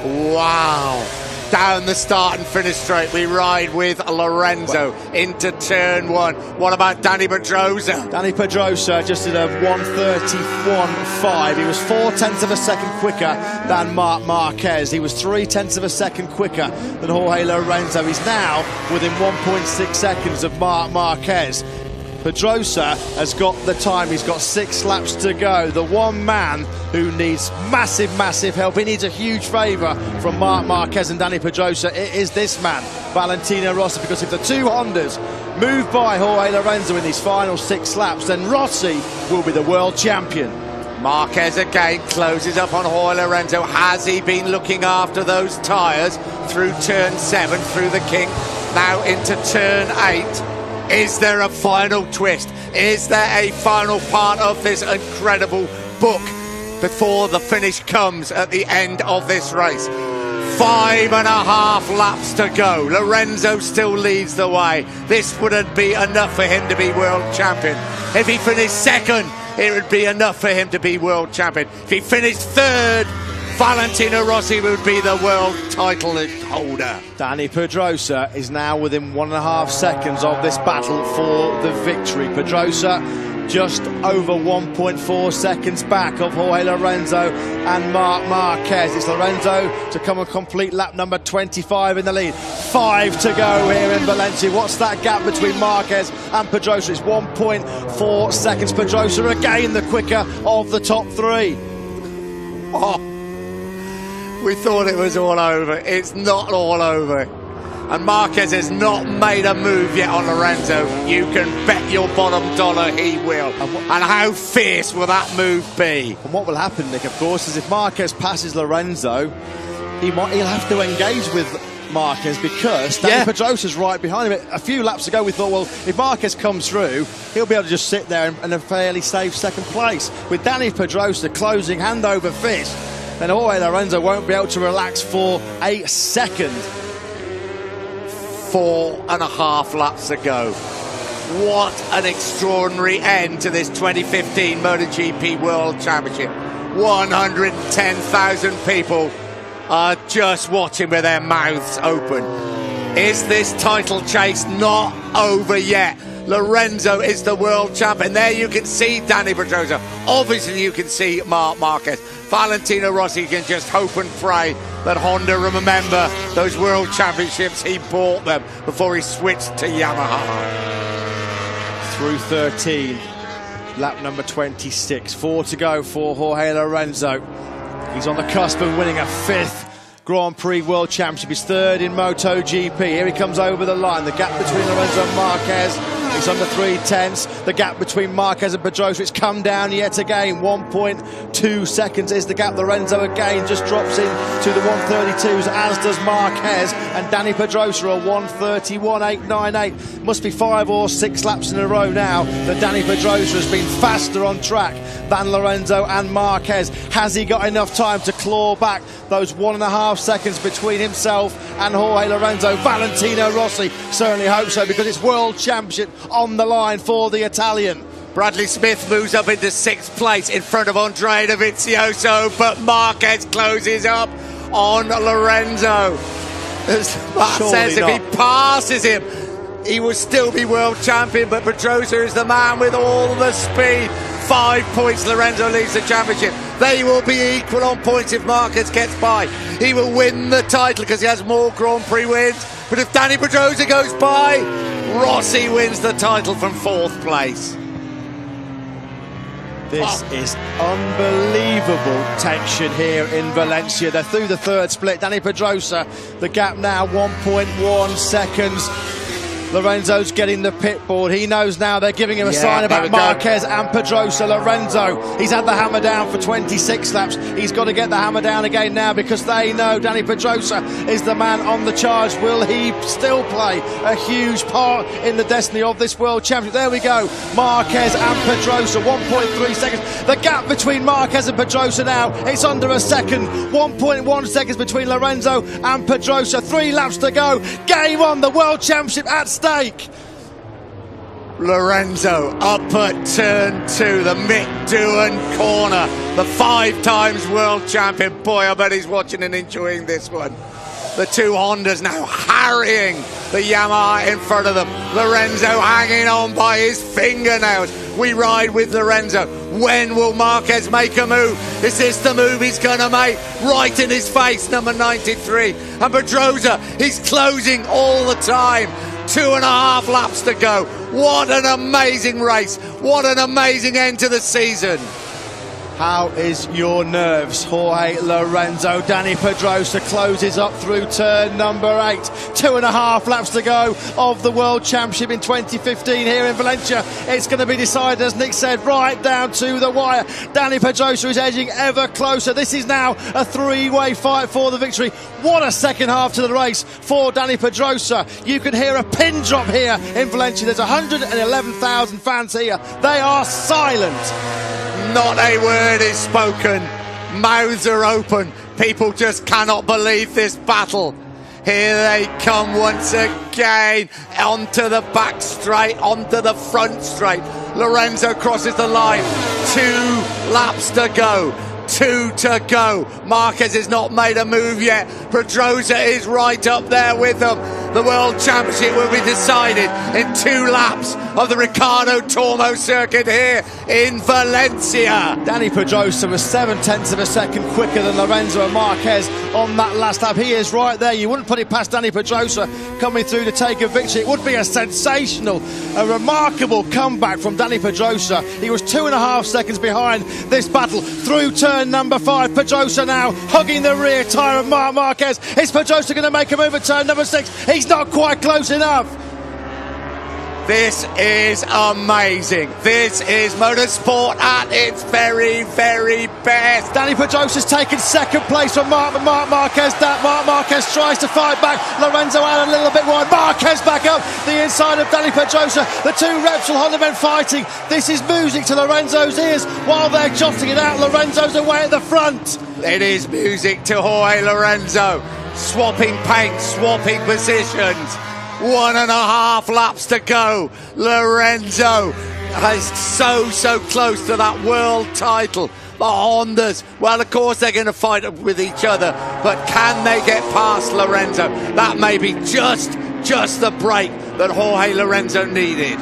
Wow. Down the start and finish straight, we ride with Lorenzo into turn 1. What about Danny Pedrosa? Danny Pedrosa just did a 1:31.5. He was 0.4 of a second quicker than Marc Marquez. He was 0.3 of a second quicker than Jorge Lorenzo. He's now within 1.6 seconds of Marc Marquez. Pedrosa has got the time. He's got 6 laps to go. The one man who needs massive help. He needs a huge favour from Marc Marquez and Danny Pedrosa. It is this man, Valentino Rossi, because if the two Hondas move by Jorge Lorenzo in these final 6 laps, then Rossi will be the world champion. Marquez again closes up on Jorge Lorenzo. Has he been looking after those tyres through turn 7, through the kink, now into turn 8? Is there a final twist? Is there a final part of this incredible book before the finish comes at the end of this race? 5.5 laps to go. Lorenzo still leads the way. This wouldn't be enough for him to be world champion. If he finished second, it would be enough for him to be world champion. If he finished third, Valentino Rossi would be the world title holder. Danny Pedrosa is now within 1.5 seconds of this battle for the victory. Pedrosa just over 1.4 seconds back of Jorge Lorenzo and Marc Marquez. It's Lorenzo to come and complete lap number 25 in the lead. 5 to go here in Valencia. What's that gap between Marquez and Pedrosa? It's 1.4 seconds. Pedrosa again the quicker of the top 3. Oh. We thought it was all over. It's not all over. And Marquez has not made a move yet on Lorenzo. You can bet your bottom dollar he will. And how fierce will that move be? And what will happen, Nick, of course, is if Marquez passes Lorenzo, he'll have to engage with Marquez because Danny Pedrosa's right behind him. A few laps ago we thought, well, if Marquez comes through, he'll be able to just sit there in a fairly safe second place. With Danny Pedrosa closing hand over fist, then Jorge Lorenzo won't be able to relax for a second. 4.5 laps to go. What an extraordinary end to this 2015 MotoGP World Championship. 110,000 people are just watching with their mouths open. Is this title chase not over yet? Lorenzo is the world champion. There you can see Danny Pedrosa. Obviously you can see Marc Marquez. Valentino Rossi can just hope and pray that Honda remember those world championships he bought them before he switched to Yamaha. Through 13, lap number 26. 4 to go for Jorge Lorenzo. He's on the cusp of winning a 5th Grand Prix World Championship. He's 3rd in MotoGP. Here he comes over the line. The gap between Lorenzo and Marquez is under 3/10. The gap between Marquez and Pedrosa, it's come down yet again. 1.2 seconds is the gap. Lorenzo again just drops in to the 132s, as does Marquez. And Danny Pedrosa a 1:31.898. Must be 5 or 6 laps in a row now that Danny Pedrosa has been faster on track than Lorenzo and Marquez. Has he got enough time to claw back those 1.5 seconds between himself and Jorge Lorenzo? Valentino Rossi certainly hopes so, because it's World Championship on the line for the Italian. Bradley Smith moves up into 6th place in front of Andrea Dovizioso, but Marquez closes up on Lorenzo. As Matt says, if he passes him, he will still be world champion, but Pedrosa is the man with all the speed. 5 points, Lorenzo leads the championship. They will be equal on points if Marquez gets by. He will win the title because he has more Grand Prix wins. But if Danny Pedrosa goes by, Rossi wins the title from 4th place. This is unbelievable tension here in Valencia. They're through the 3rd split. Danny Pedrosa, the gap now 1.1 seconds. Lorenzo's getting the pit board. He knows now they're giving him a sign about Marquez and Pedrosa. Lorenzo, he's had the hammer down for 26 laps. He's got to get the hammer down again now because they know Danny Pedrosa is the man on the charge. Will he still play a huge part in the destiny of this World Championship? There we go. Marquez and Pedrosa, 1.3 seconds. The gap between Marquez and Pedrosa now, it's under a second. 1.1 seconds between Lorenzo and Pedrosa. 3 laps to go. Game on, the World Championship at stake. Lorenzo up at turn 2, the Mick Doohan corner, the 5 times world champion. Boy, I bet he's watching and enjoying this one. The 2 Hondas now harrying the Yamaha in front of them. Lorenzo hanging on by his fingernails. We ride with Lorenzo. When will Marquez make a move? Is this the move he's going to make? Right in his face, number 93. And Pedrosa, he's closing all the time. 2.5 laps to go. What an amazing race. What an amazing end to the season. How is your nerves? Jorge Lorenzo, Danny Pedrosa closes up through turn number 8. 2.5 laps to go of the World Championship in 2015 here in Valencia. It's going to be decided, as Nick said, right down to the wire. Danny Pedrosa is edging ever closer. This is now a 3-way fight for the victory. What a second half to the race for Danny Pedrosa. You can hear a pin drop here in Valencia. There's 111,000 fans here. They are silent. Not a word is spoken. Mouths are open. People just cannot believe this battle. Here they come once again. Onto the back straight, onto the front straight. Lorenzo crosses the line. 2 laps to go. 2 to go. Marquez has not made a move yet. Pedrosa is right up there with them. The World Championship will be decided in 2 laps of the Ricardo Tormo circuit here in Valencia. Danny Pedrosa was 7/10 of a second quicker than Lorenzo and Marquez on that last lap. He is right there. You wouldn't put it past Danny Pedrosa coming through to take a victory. It would be a sensational, a remarkable comeback from Danny Pedrosa. He was 2.5 seconds behind this battle through turn number 5. Pedrosa now hugging the rear tyre of Marc Marquez. Is Pedrosa going to make a move at turn number 6? He's not quite close enough. This is amazing. This is motorsport at its very, very best. Danny Pedrosa's taken second place from Marc Marquez. Marc Marquez tries to fight back. Lorenzo out a little bit wide. Marquez back up the inside of Danny Pedrosa. The 2 Repsol Honda men fighting. This is music to Lorenzo's ears while they're jotting it out. Lorenzo's away at the front. It is music to Jorge Lorenzo. Swapping paint, swapping positions. 1.5 laps to go. Lorenzo is so close to that world title. The Hondas, well, of course they're going to fight with each other, but can they get past Lorenzo? That may be just the break that Jorge Lorenzo needed.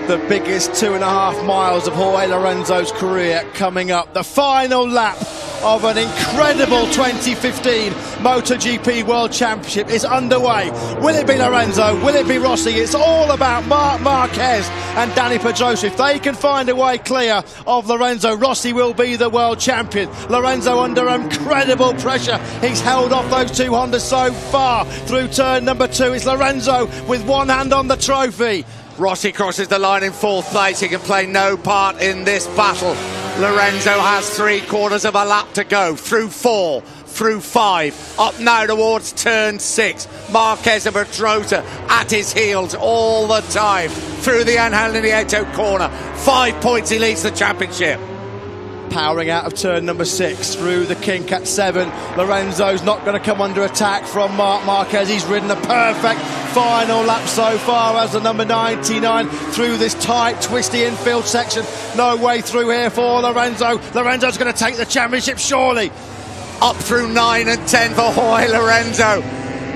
The biggest 2.5 miles of Jorge Lorenzo's career coming up. The final lap of an incredible 2015 MotoGP World Championship is underway. Will it be Lorenzo? Will it be Rossi? It's all about Marc Marquez and Danny Pedrosa. If they can find a way clear of Lorenzo, Rossi will be the world champion. Lorenzo under incredible pressure. He's held off those 2 Hondas so far through turn number 2. It's Lorenzo with one hand on the trophy. Rossi crosses the line in 4th place. He can play no part in this battle. Lorenzo has 3/4 of a lap to go. Through 4, through 5, up now towards turn 6. Marquez and Pedrosa at his heels all the time. Through the Angel Nieto corner. 5 points, he leads the championship. Powering out of turn number 6 through the kink at 7. Lorenzo's not going to come under attack from Marc Marquez. He's ridden a perfect final lap so far as the number 99 through this tight, twisty infield section. No way through here for Lorenzo. Lorenzo's going to take the championship, surely. up through 9 and 10 for Jorge Lorenzo.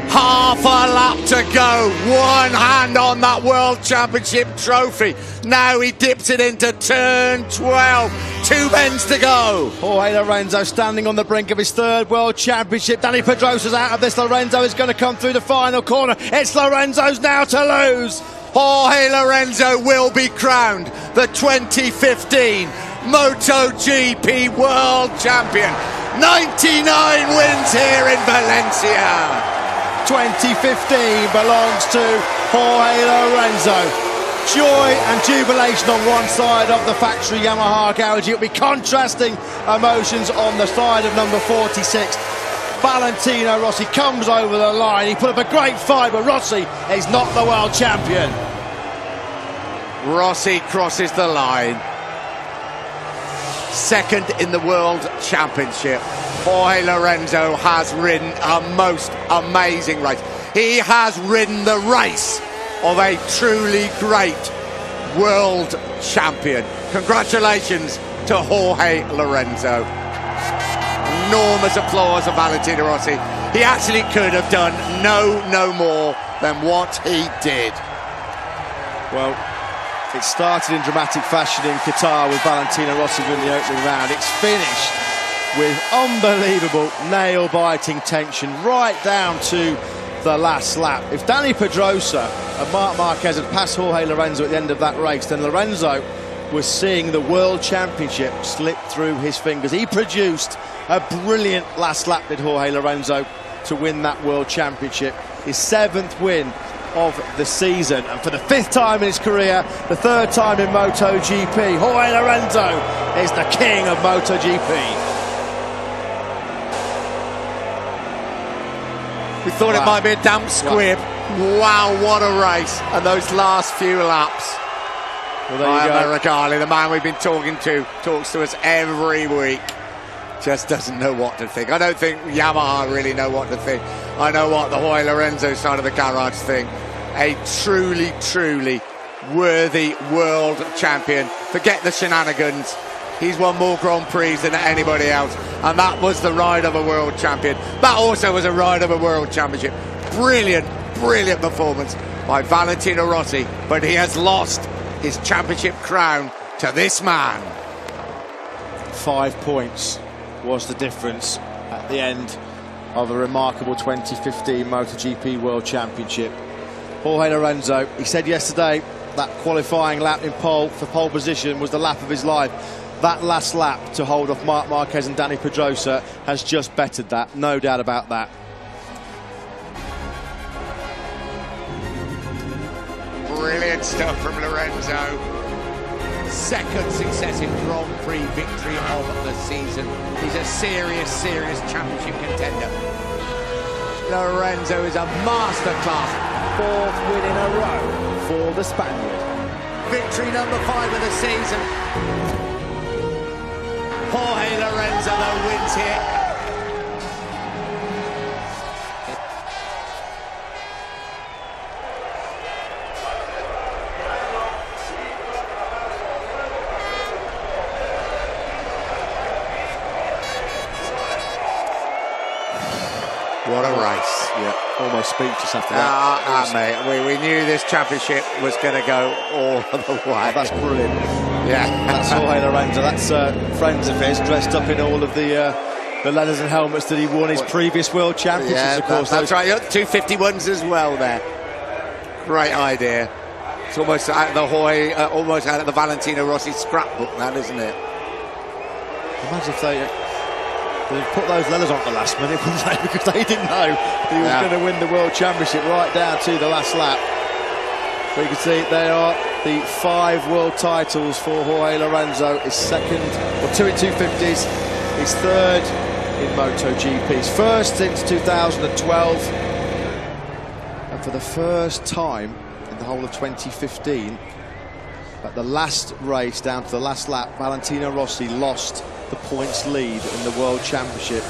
Half a lap to go. One hand on that World Championship trophy. Now he dips it into turn 12. 2 bends to go. Jorge Lorenzo standing on the brink of his third World Championship. Dani Pedrosa's out of this. Lorenzo is going to come through the final corner. It's Lorenzo's now to lose. Jorge Lorenzo will be crowned the 2015 MotoGP World Champion. 99 wins here in Valencia. 2015 belongs to Jorge Lorenzo. Joy and jubilation on one side of the factory Yamaha garage. It'll be contrasting emotions on the side of number 46. Valentino Rossi comes over the line. He put up a great fight, but Rossi is not the world champion. Rossi crosses the line. Second in the World Championship. Jorge Lorenzo has ridden a most amazing race. He has ridden the race of a truly great world champion. Congratulations to Jorge Lorenzo. Enormous applause of Valentino Rossi. He actually could have done no more than what he did. Well, it started in dramatic fashion in Qatar with Valentino Rossi winning the opening round. It's finished with unbelievable nail-biting tension right down to the last lap. If Dani Pedrosa and Marc Marquez had passed Jorge Lorenzo at the end of that race, then Lorenzo was seeing the World Championship slip through his fingers. He produced a brilliant last lap, did Jorge Lorenzo, to win that World Championship. His 7th win of the season, and for the 5th time in his career, the 3rd time in MotoGP, Jorge Lorenzo is the king of MotoGP. We thought it might be a damp squib. Wow, what a race. And those last few laps. Well, there you go. Regale, the man we've been talking to, talks to us every week. Just doesn't know what to think. I don't think Yamaha really know what to think. I know what the Jorge Lorenzo side of the garage think. A truly worthy world champion. Forget the shenanigans. He's won more Grand Prix than anybody else. And that was the ride of a world champion. That also was a ride of a world championship. Brilliant performance by Valentino Rossi. But he has lost his championship crown to this man. 5 points was the difference at the end of a remarkable 2015 MotoGP World Championship. Jorge Lorenzo, he said yesterday that qualifying lap in pole for pole position was the lap of his life. That last lap to hold off Marc Marquez and Dani Pedrosa has just bettered that, no doubt about that. Brilliant stuff from Lorenzo. 2nd successive Grand Prix victory of the season. He's a serious championship contender. Lorenzo is a masterclass. 4th win in a row for the Spaniard. Victory number 5 of the season. Jorge Lorenzo though wins here. What a race. Yeah, almost speechless after that. Mate, we knew this championship was going to go all the way. Oh, that's brilliant. Yeah. That's Jorge Lorenzo. That's friends of his dressed up in all of the leathers and helmets that he won his previous World Championships, yeah, of course. That's right. 251s as well there. Great idea. It's almost out of the Jorge, almost out of the Valentino Rossi scrapbook, that, isn't it? Imagine if they put those leathers on at the last minute, wouldn't they? Because they didn't know he was going to win the World Championship right down to the last lap. But you can see they are the 5 world titles for Jorge Lorenzo. His 2nd, or 2 in 250s, his 3rd in MotoGP. His 1st since 2012. And for the first time in the whole of 2015, at the last race, down to the last lap, Valentino Rossi lost the points lead in the World Championship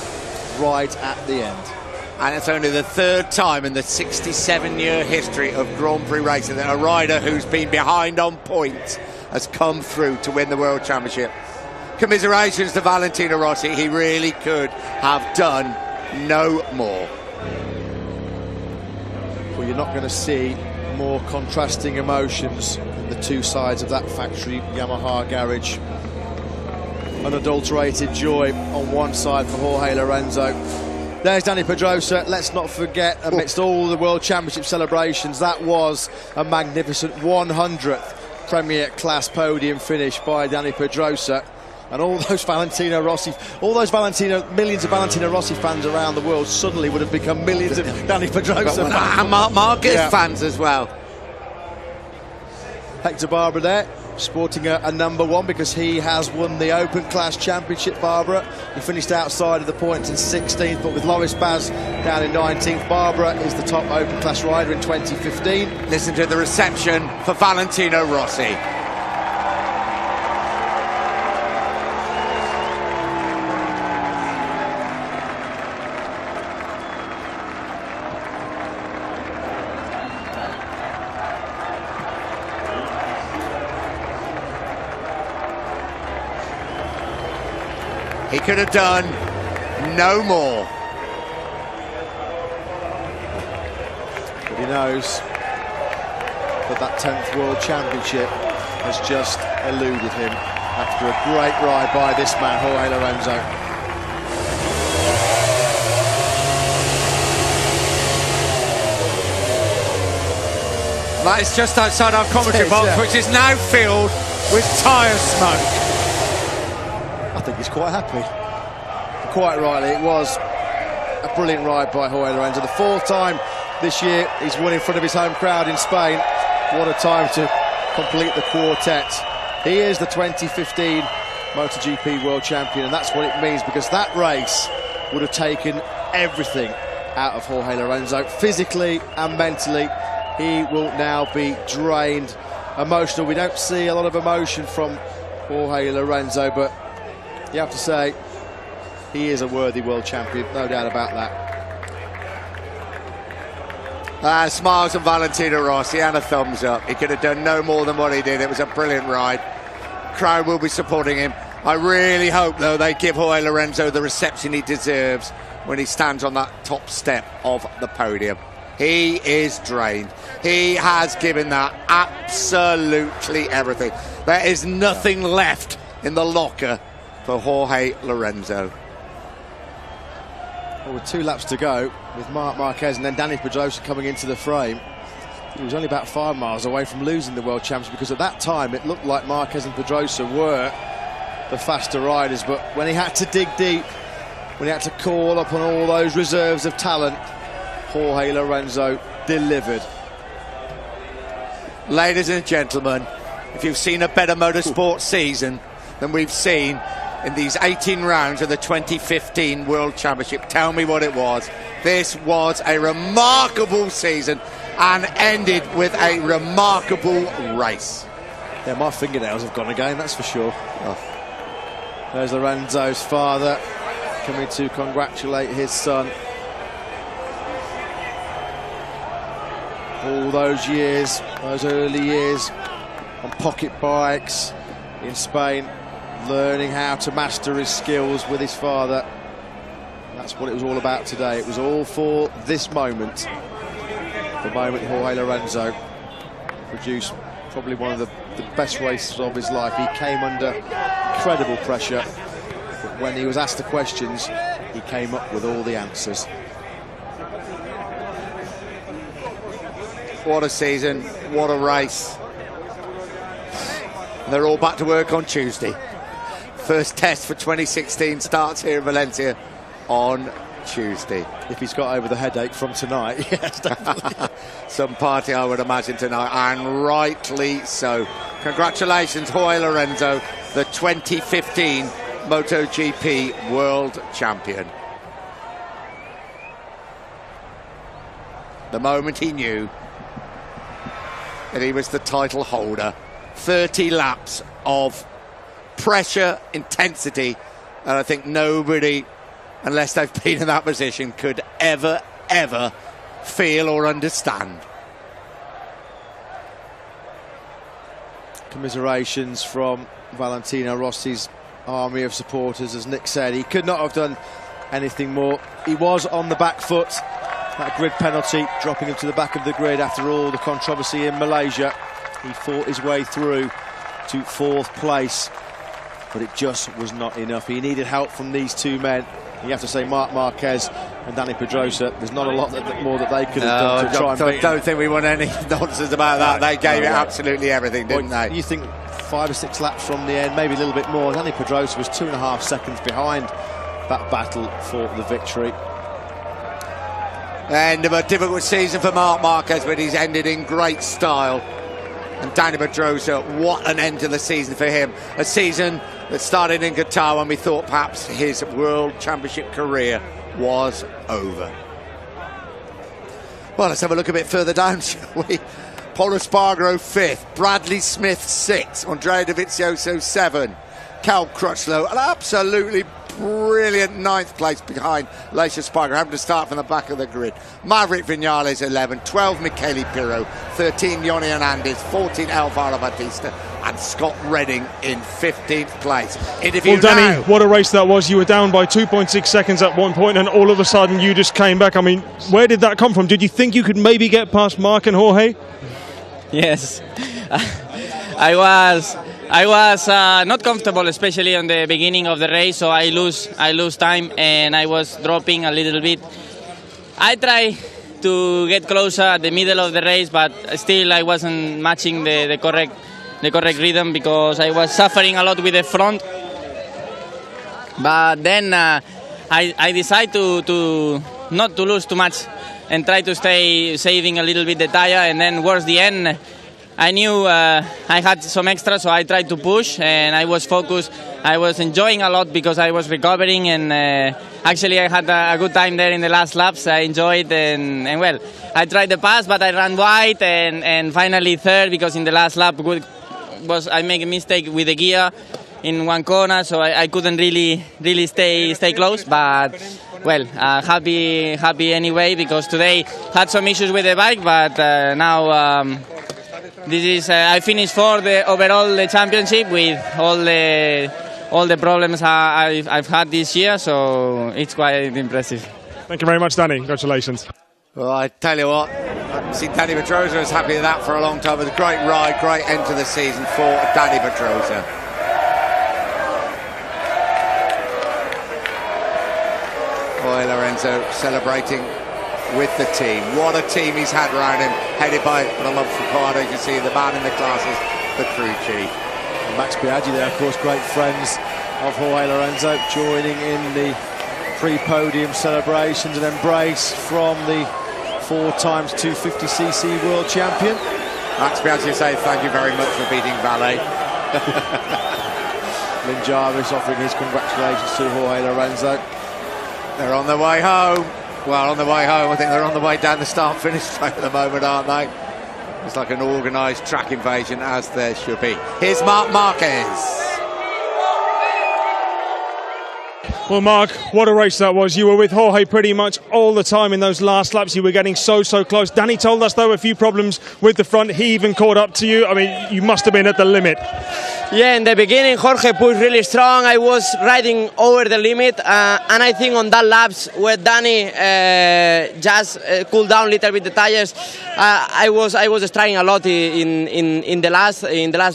right at the end. And it's only the 3rd time in the 67-year history of Grand Prix racing that a rider who's been behind on points has come through to win the World Championship. commiserations to Valentino Rossi. He really could have done no more. Well, you're not going to see more contrasting emotions than the two sides of that factory Yamaha garage. Unadulterated joy on one side for Jorge Lorenzo. There's Dani Pedrosa. Let's not forget, amidst all the World Championship celebrations, that was a magnificent 100th Premier Class podium finish by Dani Pedrosa. And all those Valentino Rossi, millions of Valentino Rossi fans around the world suddenly would have become millions of Dani Pedrosa fans. And Marquez fans as well. Hector Barbera there, sporting a number 1 because he has won the Open Class Championship. Barbera, he finished outside of the points in 16th, but with Loris Baz down in 19th. Barbera is the top Open Class rider in 2015. Listen to the reception for Valentino Rossi. He could have done no more. But he knows that that 10th World Championship has just eluded him after a great ride by this man, Jorge Lorenzo. That is just outside our commentary box, which is now filled with tyre smoke. I think he's quite happy. Quite rightly, it was a brilliant ride by Jorge Lorenzo. The 4th time this year he's won in front of his home crowd in Spain. What a time to complete the quartet. He is the 2015 MotoGP World Champion, and that's what it means, because that race would have taken everything out of Jorge Lorenzo, physically and mentally. He will now be drained, emotional. We don't see a lot of emotion from Jorge Lorenzo, but you have to say, he is a worthy world champion, no doubt about that. Smiles from Valentino Rossi and a thumbs up. He could have done no more than what he did. It was a brilliant ride. Crowd will be supporting him. I really hope, though, they give Jorge Lorenzo the reception he deserves when he stands on that top step of the podium. He is drained. He has given that absolutely everything. There is nothing left in the locker for Jorge Lorenzo. Well, with 2 laps to go, with Marc Marquez and then Dani Pedrosa coming into the frame, he was only about 5 miles away from losing the World Championship, because at that time it looked like Marquez and Pedrosa were the faster riders. But when he had to dig deep, when he had to call upon all those reserves of talent, Jorge Lorenzo delivered. Ladies and gentlemen, if you've seen a better motorsport season than we've seen in these 18 rounds of the 2015 World Championship, tell me what it was. This was a remarkable season and ended with a remarkable race. Yeah, my fingernails have gone again, that's for sure. Oh. There's Lorenzo's father coming to congratulate his son. All those years, those early years on pocket bikes in Spain, learning how to master his skills with his father. That's what it was all about today. It was all for this moment. The moment Jorge Lorenzo produced probably one of the best races of his life. He came under incredible pressure, but when he was asked the questions, he came up with all the answers. What a season, what a race. They're all back to work on Tuesday. First test for 2016 starts here in Valencia on Tuesday. If he's got over the headache from tonight, yes, definitely. Some party, I would imagine, tonight, and rightly so. Congratulations, Jorge Lorenzo, the 2015 MotoGP World Champion. The moment he knew that he was the title holder. 30 laps of pressure, intensity, and I think nobody, unless they've been in that position, could ever feel or understand. Commiserations from Valentino Rossi's army of supporters, as Nick said. He could not have done anything more. He was on the back foot. That grid penalty dropping him to the back of the grid after all the controversy in Malaysia. He fought his way through to 4th place, but it just was not enough. He needed help from these two men. You have to say Marc Marquez and Dani Pedrosa. There's not a lot more that they could have done to try and beat him. I don't think we want any nonsense about that. They gave it absolutely everything, didn't they? You think 5 or 6 laps from the end, maybe a little bit more. Dani Pedrosa was 2.5 seconds behind that battle for the victory. End of a difficult season for Marc Marquez, but he's ended in great style. And Dani Pedrosa, what an end to the season for him. A season that started in Qatar when we thought perhaps his World Championship career was over. Well, let's have a look a bit further down, shall we? Pol Espargaro 5th, Bradley Smith 6th, Andrea Dovizioso 7, Cal Crutchlow, an absolutely brilliant 9th place behind Leicia Espargaro, having to start from the back of the grid. Maverick Vinales 11, 12 Michele Pirro, 13 Yoni Hernandez, 14 Alvaro Batista, and Scott Redding in 15th place. Well, Danny, what a race that was. You were down by 2.6 seconds at one point, and all of a sudden you just came back. I mean, where did that come from? Did you think you could maybe get past Marc and Jorge? Yes. I was not comfortable, especially on the beginning of the race, so I lose time and I was dropping a little bit. I tried to get closer at the middle of the race, but still I wasn't matching the correct rhythm because I was suffering a lot with the front. But then I decided to not to lose too much and try to stay saving a little bit the tire, and then towards the end I knew I had some extra, so I tried to push and I was focused. I was enjoying a lot because I was recovering, and actually I had a good time there in the last laps. I enjoyed and well, I tried the pass, but I ran wide and finally 3rd because in the last lap I made a mistake with the gear in one corner, so I couldn't really stay close. But well, happy anyway because today had some issues with the bike, but now. This is I finished 4th the championship with all the problems I've had this year, so it's quite impressive. Thank you very much, Danny. Congratulations. Well, I tell you what, I've seen Dani Pedrosa was happy with that for a long time. It was a great ride, great end to the season for Dani Pedrosa. Boy, Lorenzo celebrating with the team. What a team he's had around him, headed by Ronaldo Furtado. You can see the man in the glasses, the crew chief. And Max Biaggi there, of course, great friends of Jorge Lorenzo, joining in the pre-podium celebrations and embrace from the 4x 250cc world champion. Max Biaggi say thank you very much for beating Valet. Lynn Jarvis offering his congratulations to Jorge Lorenzo. They're on their way home. Well, on the way home, I think they're on the way down the start-finish straight at the moment, aren't they? It's like an organised track invasion, as there should be. Here's Marc Marquez. Well, Marc, what a race that was. You were with Jorge pretty much all the time in those last laps. You were getting so close. Danny told us, though, a few problems with the front. He even caught up to you. I mean, you must have been at the limit. Yeah, in the beginning, Jorge pushed really strong. I was riding over the limit, and I think on that laps where Danny just cooled down a little bit the tires, I was trying a lot in the last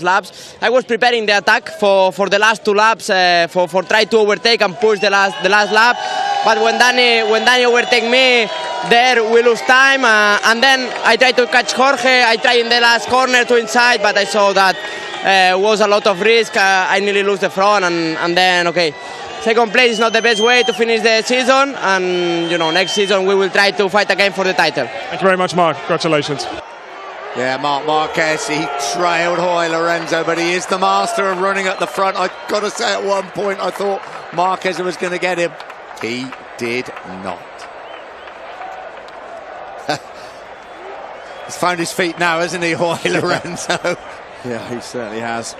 laps. I was preparing the attack for the last 2 laps for try to overtake and push the last lap. But when Danny overtake me, there we lose time, and then I tried to catch Jorge. I tried in the last corner to inside, but I saw that was a lot of risk. I nearly lose the front, and then okay, second place is not the best way to finish the season, and you know, next season we will try to fight again for the title. Thank you very much, Marc. Congratulations. Yeah, Marc Marquez, he trailed Jorge Lorenzo, but he is the master of running at the front. I've got to say, at one point I thought Marquez was going to get him. He did not. He's found his feet now, hasn't he, Jorge Lorenzo? Yeah, he certainly has.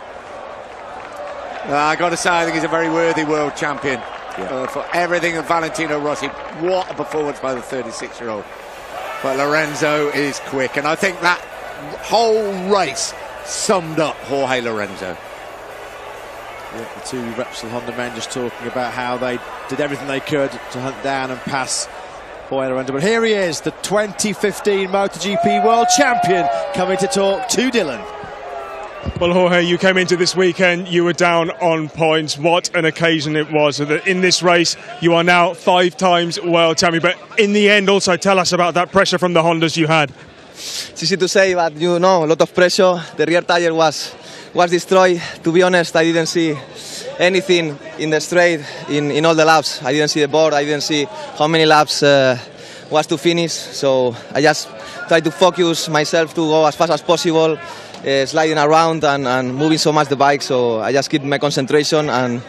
I got to say, I think he's a very worthy world champion for everything of Valentino Rossi. What a performance by the 36-year-old. But Lorenzo is quick, and I think that whole race summed up Jorge Lorenzo. Yeah, the two Repsol Honda men just talking about how they did everything they could to hunt down and pass Jorge Lorenzo. But here he is, the 2015 MotoGP World Champion, coming to talk to Dylan. Well, Jorge, you came into this weekend, you were down on points. What an occasion it was. In this race, you are now 5 times world champion. But in the end, also tell us about that pressure from the Hondas you had. It's easy to say, but you know, a lot of pressure. The rear tire was destroyed. To be honest, I didn't see anything in the straight in all the laps. I didn't see the board. I didn't see how many laps was to finish. So I just tried to focus myself to go as fast as possible. Sliding around and moving so much the bike, so I just keep my concentration and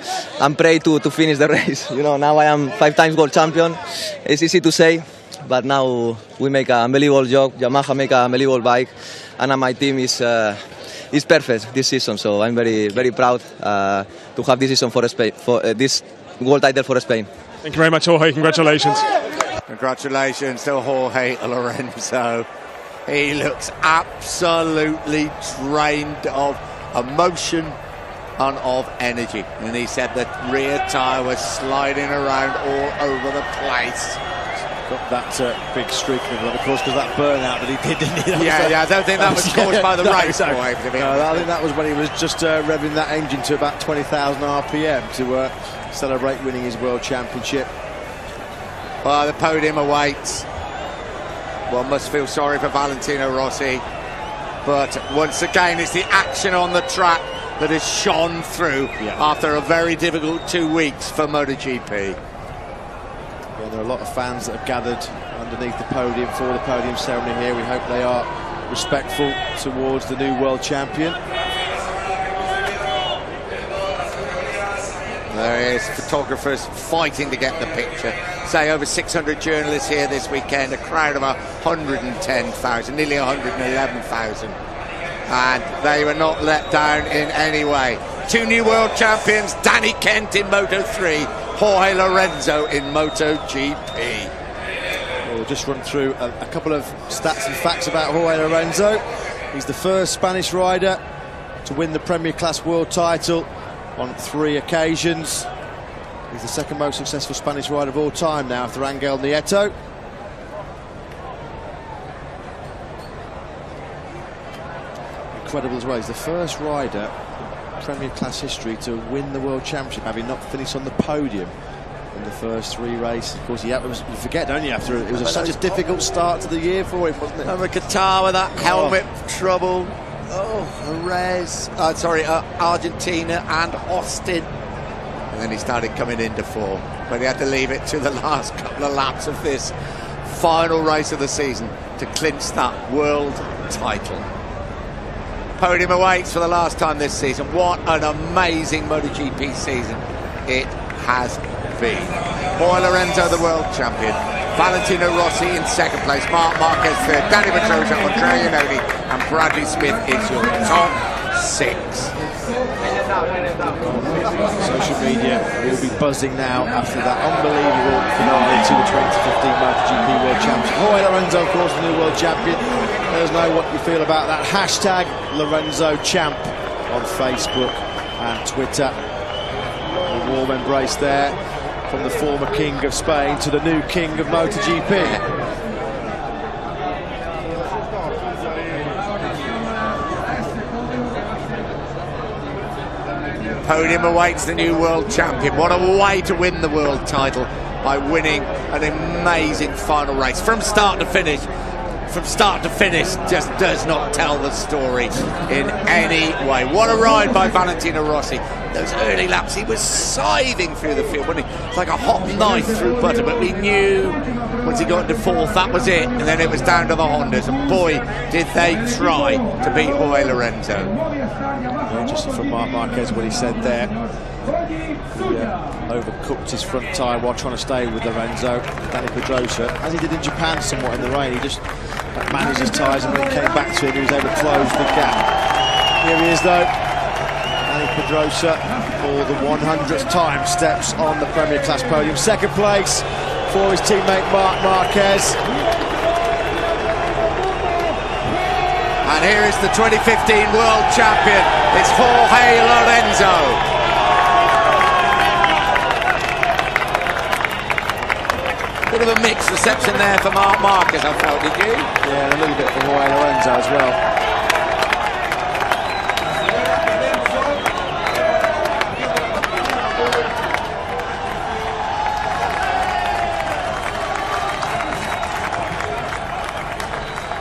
pray to finish the race. You know, now I am 5 times world champion. It's easy to say, but now we make an unbelievable job. Yamaha make an unbelievable bike, and my team is perfect this season. So I'm very, very proud to have this season for Spain, for this world title for Spain. Thank you very much, Jorge. Congratulations. Congratulations to Jorge Lorenzo. He looks absolutely drained of emotion and of energy. And he said the rear tyre was sliding around all over the place. Got that big streak in him, of course, because that burnout that he did, didn't he? Yeah, I don't think that was caused by the race. No, I think that was when he was just revving that engine to about 20,000 RPM to celebrate winning his World Championship. Well, the podium awaits. One must feel sorry for Valentino Rossi, but once again it's the action on the track that has shone through after a very difficult 2 weeks for MotoGP. Yeah, there are a lot of fans that have gathered underneath the podium for the podium ceremony here. We hope they are respectful towards the new world champion. There is photographers fighting to get the picture. Say over 600 journalists here this weekend, a crowd of 110,000, nearly 111,000. And they were not let down in any way. 2 new world champions, Danny Kent in Moto3, Jorge Lorenzo in MotoGP. We'll just run through a couple of stats and facts about Jorge Lorenzo. He's the first Spanish rider to win the Premier Class World title on 3 occasions. He's the second most successful Spanish rider of all time now after Angel Nieto. Incredible as well, he's the first rider in Premier Class history to win the World Championship, having not finished on the podium in the first 3 races. Of course, you forget, don't you, after it was such a difficult start to the year for him, wasn't it? Over Qatar with that helmet trouble. Jerez, Argentina and Austin. And then he started coming into form, but he had to leave it to the last couple of laps of this final race of the season to clinch that world title. Podium awaits for the last time this season. What an amazing MotoGP season it has been. Jorge Lorenzo, the world champion. Valentino Rossi in 2nd place. Marc Marquez 3rd. Danny Pedrosa, Andrea Iannone and Bradley Smith is your top 6. Social media will be buzzing now after that unbelievable finale to the 2015 MotoGP World Championship. Jorge Lorenzo, of course, the new world champion. Let us know what you feel about that. Hashtag Lorenzo Champ on Facebook and Twitter. A warm embrace there from the former king of Spain to the new king of MotoGP. Podium awaits the new world champion. What a way to win the world title, by winning an amazing final race from start to finish. From start to finish, just does not tell the story in any way. What a ride by Valentino Rossi. Those early laps, he was scything through the field, wasn't he? It's like a hot knife through butter, but we knew once he got into 4th, that was it. And then it was down to the Hondas, and boy, did they try to beat Jorge Lorenzo. Just from Marc Marquez, what he said there. He overcooked his front tyre while trying to stay with Lorenzo. Danny Pedrosa, as he did in Japan somewhat in the rain, he just managed his tyres, and when he came back to him, he was able to close the gap. Here he is though, Danny Pedrosa, for the 100th time steps on the Premier Class podium. 2nd place for his teammate Marc Marquez. And here is the 2015 world champion. It's Jorge Lorenzo. Bit of a mixed reception there for Marc Marquez, I felt, did you? Yeah, and a little bit for Jorge Lorenzo as well.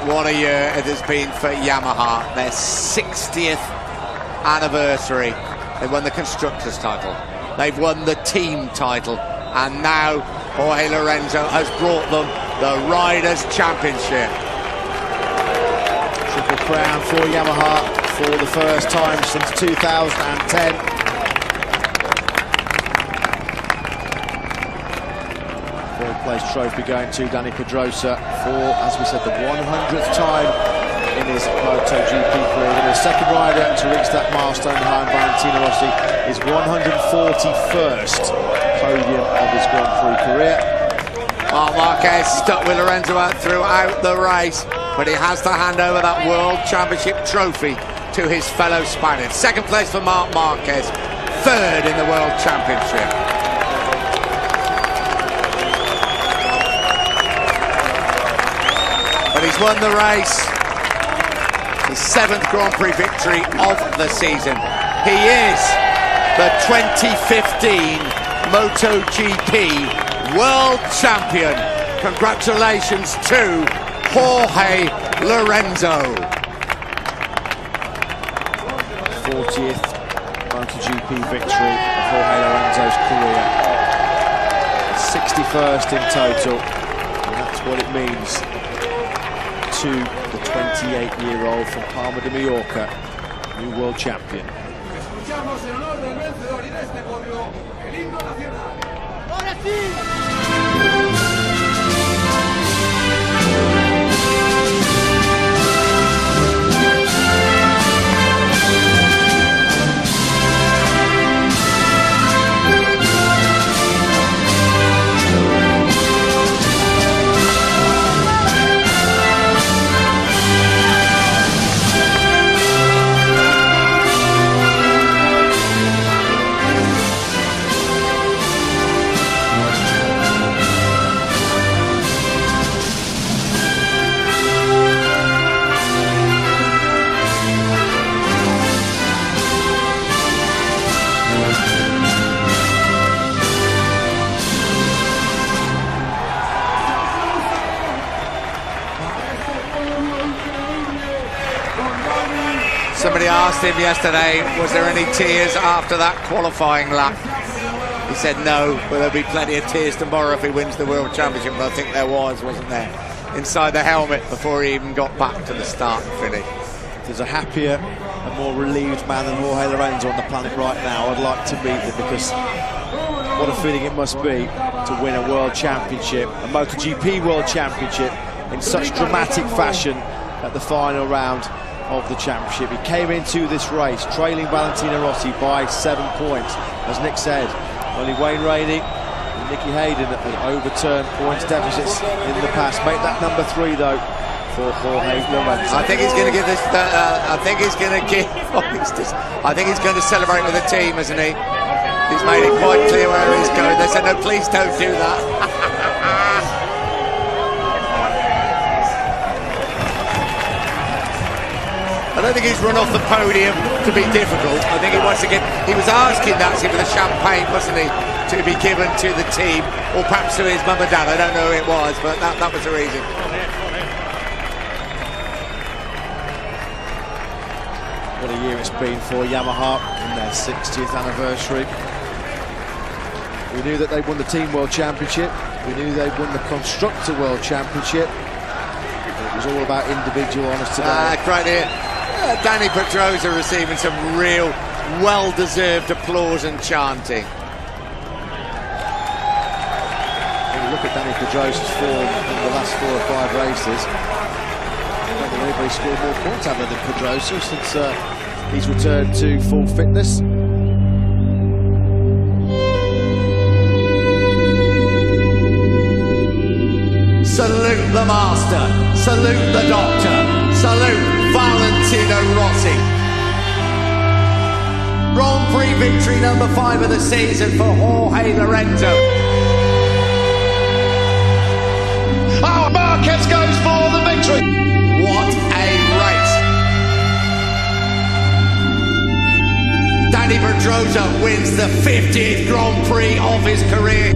What a year it has been for Yamaha. Their 60th anniversary. They won the Constructors' title. They've won the team title. And now Jorge Lorenzo has brought them the Riders' Championship. Triple crown for Yamaha for the first time since 2010. Third place trophy going to Dani Pedrosa for, as we said, the 100th time in his MotoGP career. And the second rider to reach that milestone behind Valentino Rossi, his 141st podium of his Grand Prix career. Marc Marquez stuck with Lorenzo out throughout the race, but he has to hand over that World Championship trophy to his fellow Spaniard. Second place for Marc Marquez, third in the World Championship. But he's won the race, his 7th Grand Prix victory of the season. He is the 2015 MotoGP World Champion. Congratulations to Jorge Lorenzo. 40th MotoGP victory of Jorge Lorenzo's career. 61st in total, and that's what it means to the 28-year-old from Palma de Mallorca, new world champion. Somebody asked him yesterday, was there any tears after that qualifying lap? He said no, but there'll be plenty of tears tomorrow if he wins the World Championship. But I think there was, wasn't there? Inside the helmet before he even got back to the start and finish. There's a happier and more relieved man than Jorge Lorenzo on the planet right now. I'd like to meet him, because what a feeling it must be to win a World Championship, a MotoGP World Championship, in such dramatic fashion at the final round of the championship. He came into this race trailing Valentino Rossi by 7 points. As Nick said, only Wayne Rainey and Nicky Hayden have overturned points deficits in the past. Make that number 3 though for Jorge Lorenzo. I think he's going to give this. I think he's going to give. I think he's going to celebrate with the team, isn't he? He's made it quite clear where he's going. They said, "No, please don't do that." I don't think he's run off the podium to be difficult. I think he wants to get. He was asking that for the champagne, wasn't he, to be given to the team, or perhaps to his mum and dad. I don't know who it was, but that was the reason. What a year it's been for Yamaha in their 60th anniversary. We knew that they won the Team World Championship. We knew they won the Constructor World Championship. It was all about individual honours today. Great here. Dani Pedrosa receiving some real well-deserved applause and chanting. When you look at Dani Pedrosa's form in the last 4 or 5 races, I don't think anybody scored more points other than Pedrosa since he's returned to full fitness. Salute the master, salute the doctor, salute Valentino Rossi. Grand Prix victory number 5 of the season for Jorge Lorenzo. Marquez goes for the victory. What a race. Danny Pedrosa wins the 50th Grand Prix of his career.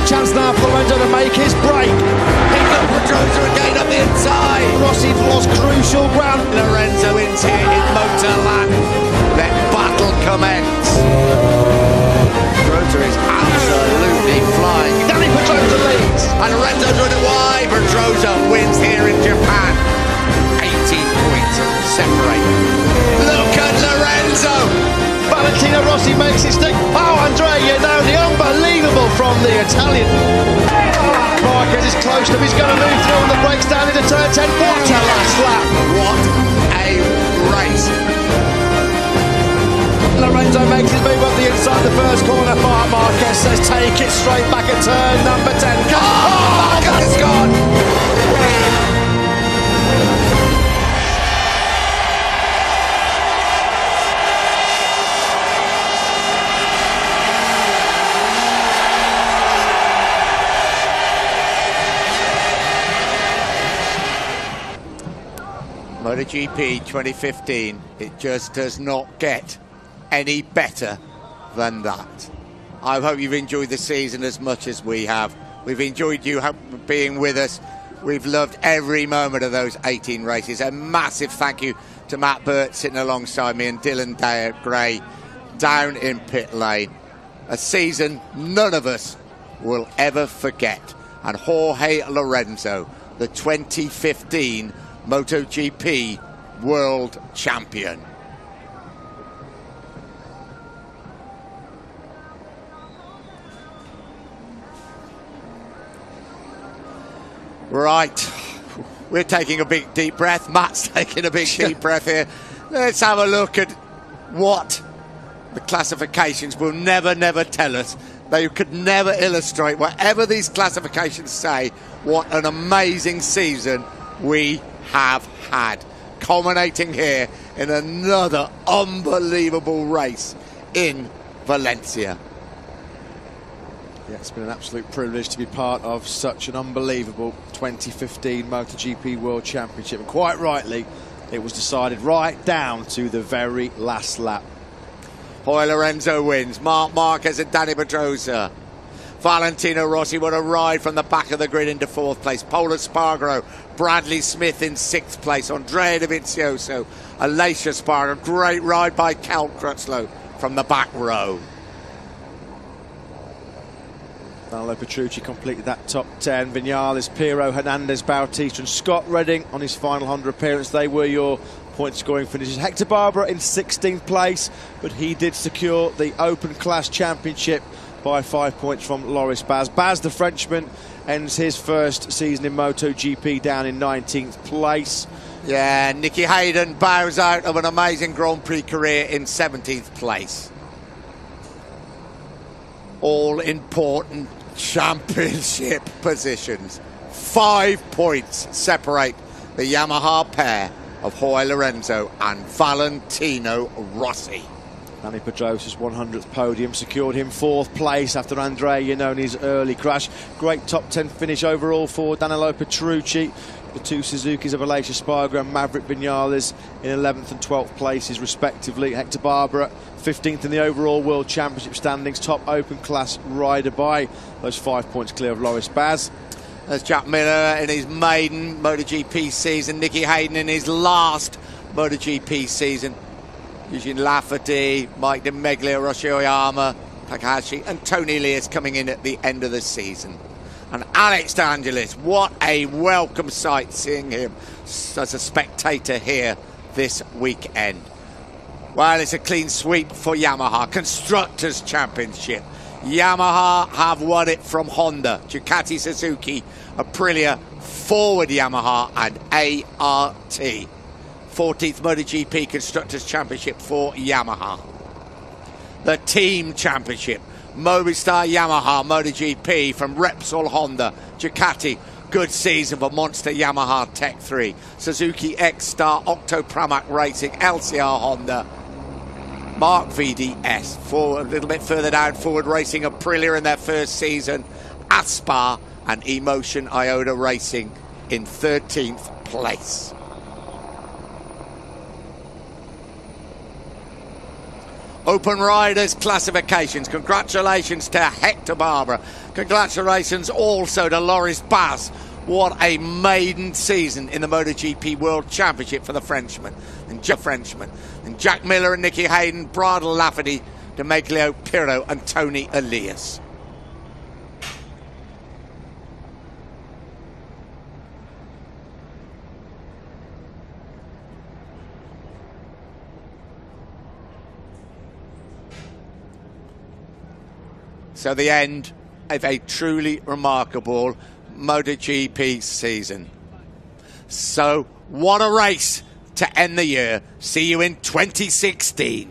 Chance now for Lorenzo to make his break. He's got Pedrosa again up the inside. Rossi's lost crucial ground. Lorenzo wins here in Motorland. Let battle commence. Pedrosa is absolutely flying. Danny Pedrosa leads. And Lorenzo's running wide. Pedrosa wins here in Japan. 18 points separate. Look at Lorenzo. Valentino Rossi makes it stick. Oh, Andrea, you know, the unbelievable from the Italian. Marquez is close to him. He's going to move through on the brakes down into turn 10. What a last lap. What a race. Lorenzo makes his move up the inside the first corner. Marquez says take it straight back at turn number 10. Marquez is gone. MotoGP 2015, it just does not get any better than that. I hope you've enjoyed the season as much as we have. We've enjoyed you being with us. We've loved every moment of those 18 races. A massive thank you to Matt Burt sitting alongside me and Dylan Gray down in pit lane. A season none of us will ever forget. And Jorge Lorenzo, the 2015 MotoGP World Champion. Right, we're taking a big deep breath. Matt's taking a big deep breath here. Let's have a look at what the classifications will never tell us. They could never illustrate, whatever these classifications say, what an amazing season we have had, culminating here in another unbelievable race in Valencia. Yeah, it's been an absolute privilege to be part of such an unbelievable 2015 MotoGP World Championship, and quite rightly it was decided right down to the very last lap. Jorge Lorenzo wins. Marc Marquez and Danny Pedrosa. Valentino Rossi, what a ride from the back of the grid into fourth place. Pol Espargaro, Bradley Smith in sixth place. Andrea Dovizioso, Aleix Espargaro. Great ride by Cal Crutchlow from the back row. Danilo Petrucci completed that top 10. Vinales, Pirro, Hernandez, Bautista and Scott Redding on his final 100 appearance. They were your point scoring finishes. Hector Barbera in 16th place, but he did secure the Open Class Championship by 5 points from Loris Baz. Baz, the Frenchman, ends his first season in MotoGP down in 19th place. Yeah, Nicky Hayden bows out of an amazing Grand Prix career in 17th place. All important championship positions. 5 points separate the Yamaha pair of Jorge Lorenzo and Valentino Rossi. Dani Pedrosa's 100th podium secured him 4th place after Andrea Iannone's early crash. Great top 10 finish overall for Danilo Petrucci. The two Suzukis of Aleix Espargaro and Maverick Vinales in 11th and 12th places respectively. Hector Barbera 15th in the overall World Championship standings, top open class rider by those 5 points clear of Loris Baz. There's Jack Miller in his maiden MotoGP season, Nicky Hayden in his last MotoGP season, Eugene Lafferty, Mike De Meglia, Rossi Oyama, Takahashi and Tony Elias coming in at the end of the season. And Alex De Angelis, what a welcome sight seeing him as a spectator here this weekend. Well, it's a clean sweep for Yamaha. Constructors' Championship. Yamaha have won it from Honda, Ducati, Suzuki, Aprilia, Forward Yamaha and ART. 14th MotoGP Constructors' Championship for Yamaha. The Team Championship. Movistar Yamaha MotoGP from Repsol Honda, Ducati, good season for Monster Yamaha Tech 3, Suzuki X-Star, Octo Pramac Racing, LCR Honda, Mark VDS, a little bit further down, Forward Racing, Aprilia in their first season, Aspar and Emotion Iota Racing in 13th place. Open Riders classifications. Congratulations to Hector Barbera. Congratulations also to Loris Baz. What a maiden season in the MotoGP World Championship for the Frenchman. And Jack Miller and Nicky Hayden, Bradle Lafferty, De Meglia, Pirro and Tony Elias. So the end of a truly remarkable MotoGP season. So what a race to end the year. See you in 2016.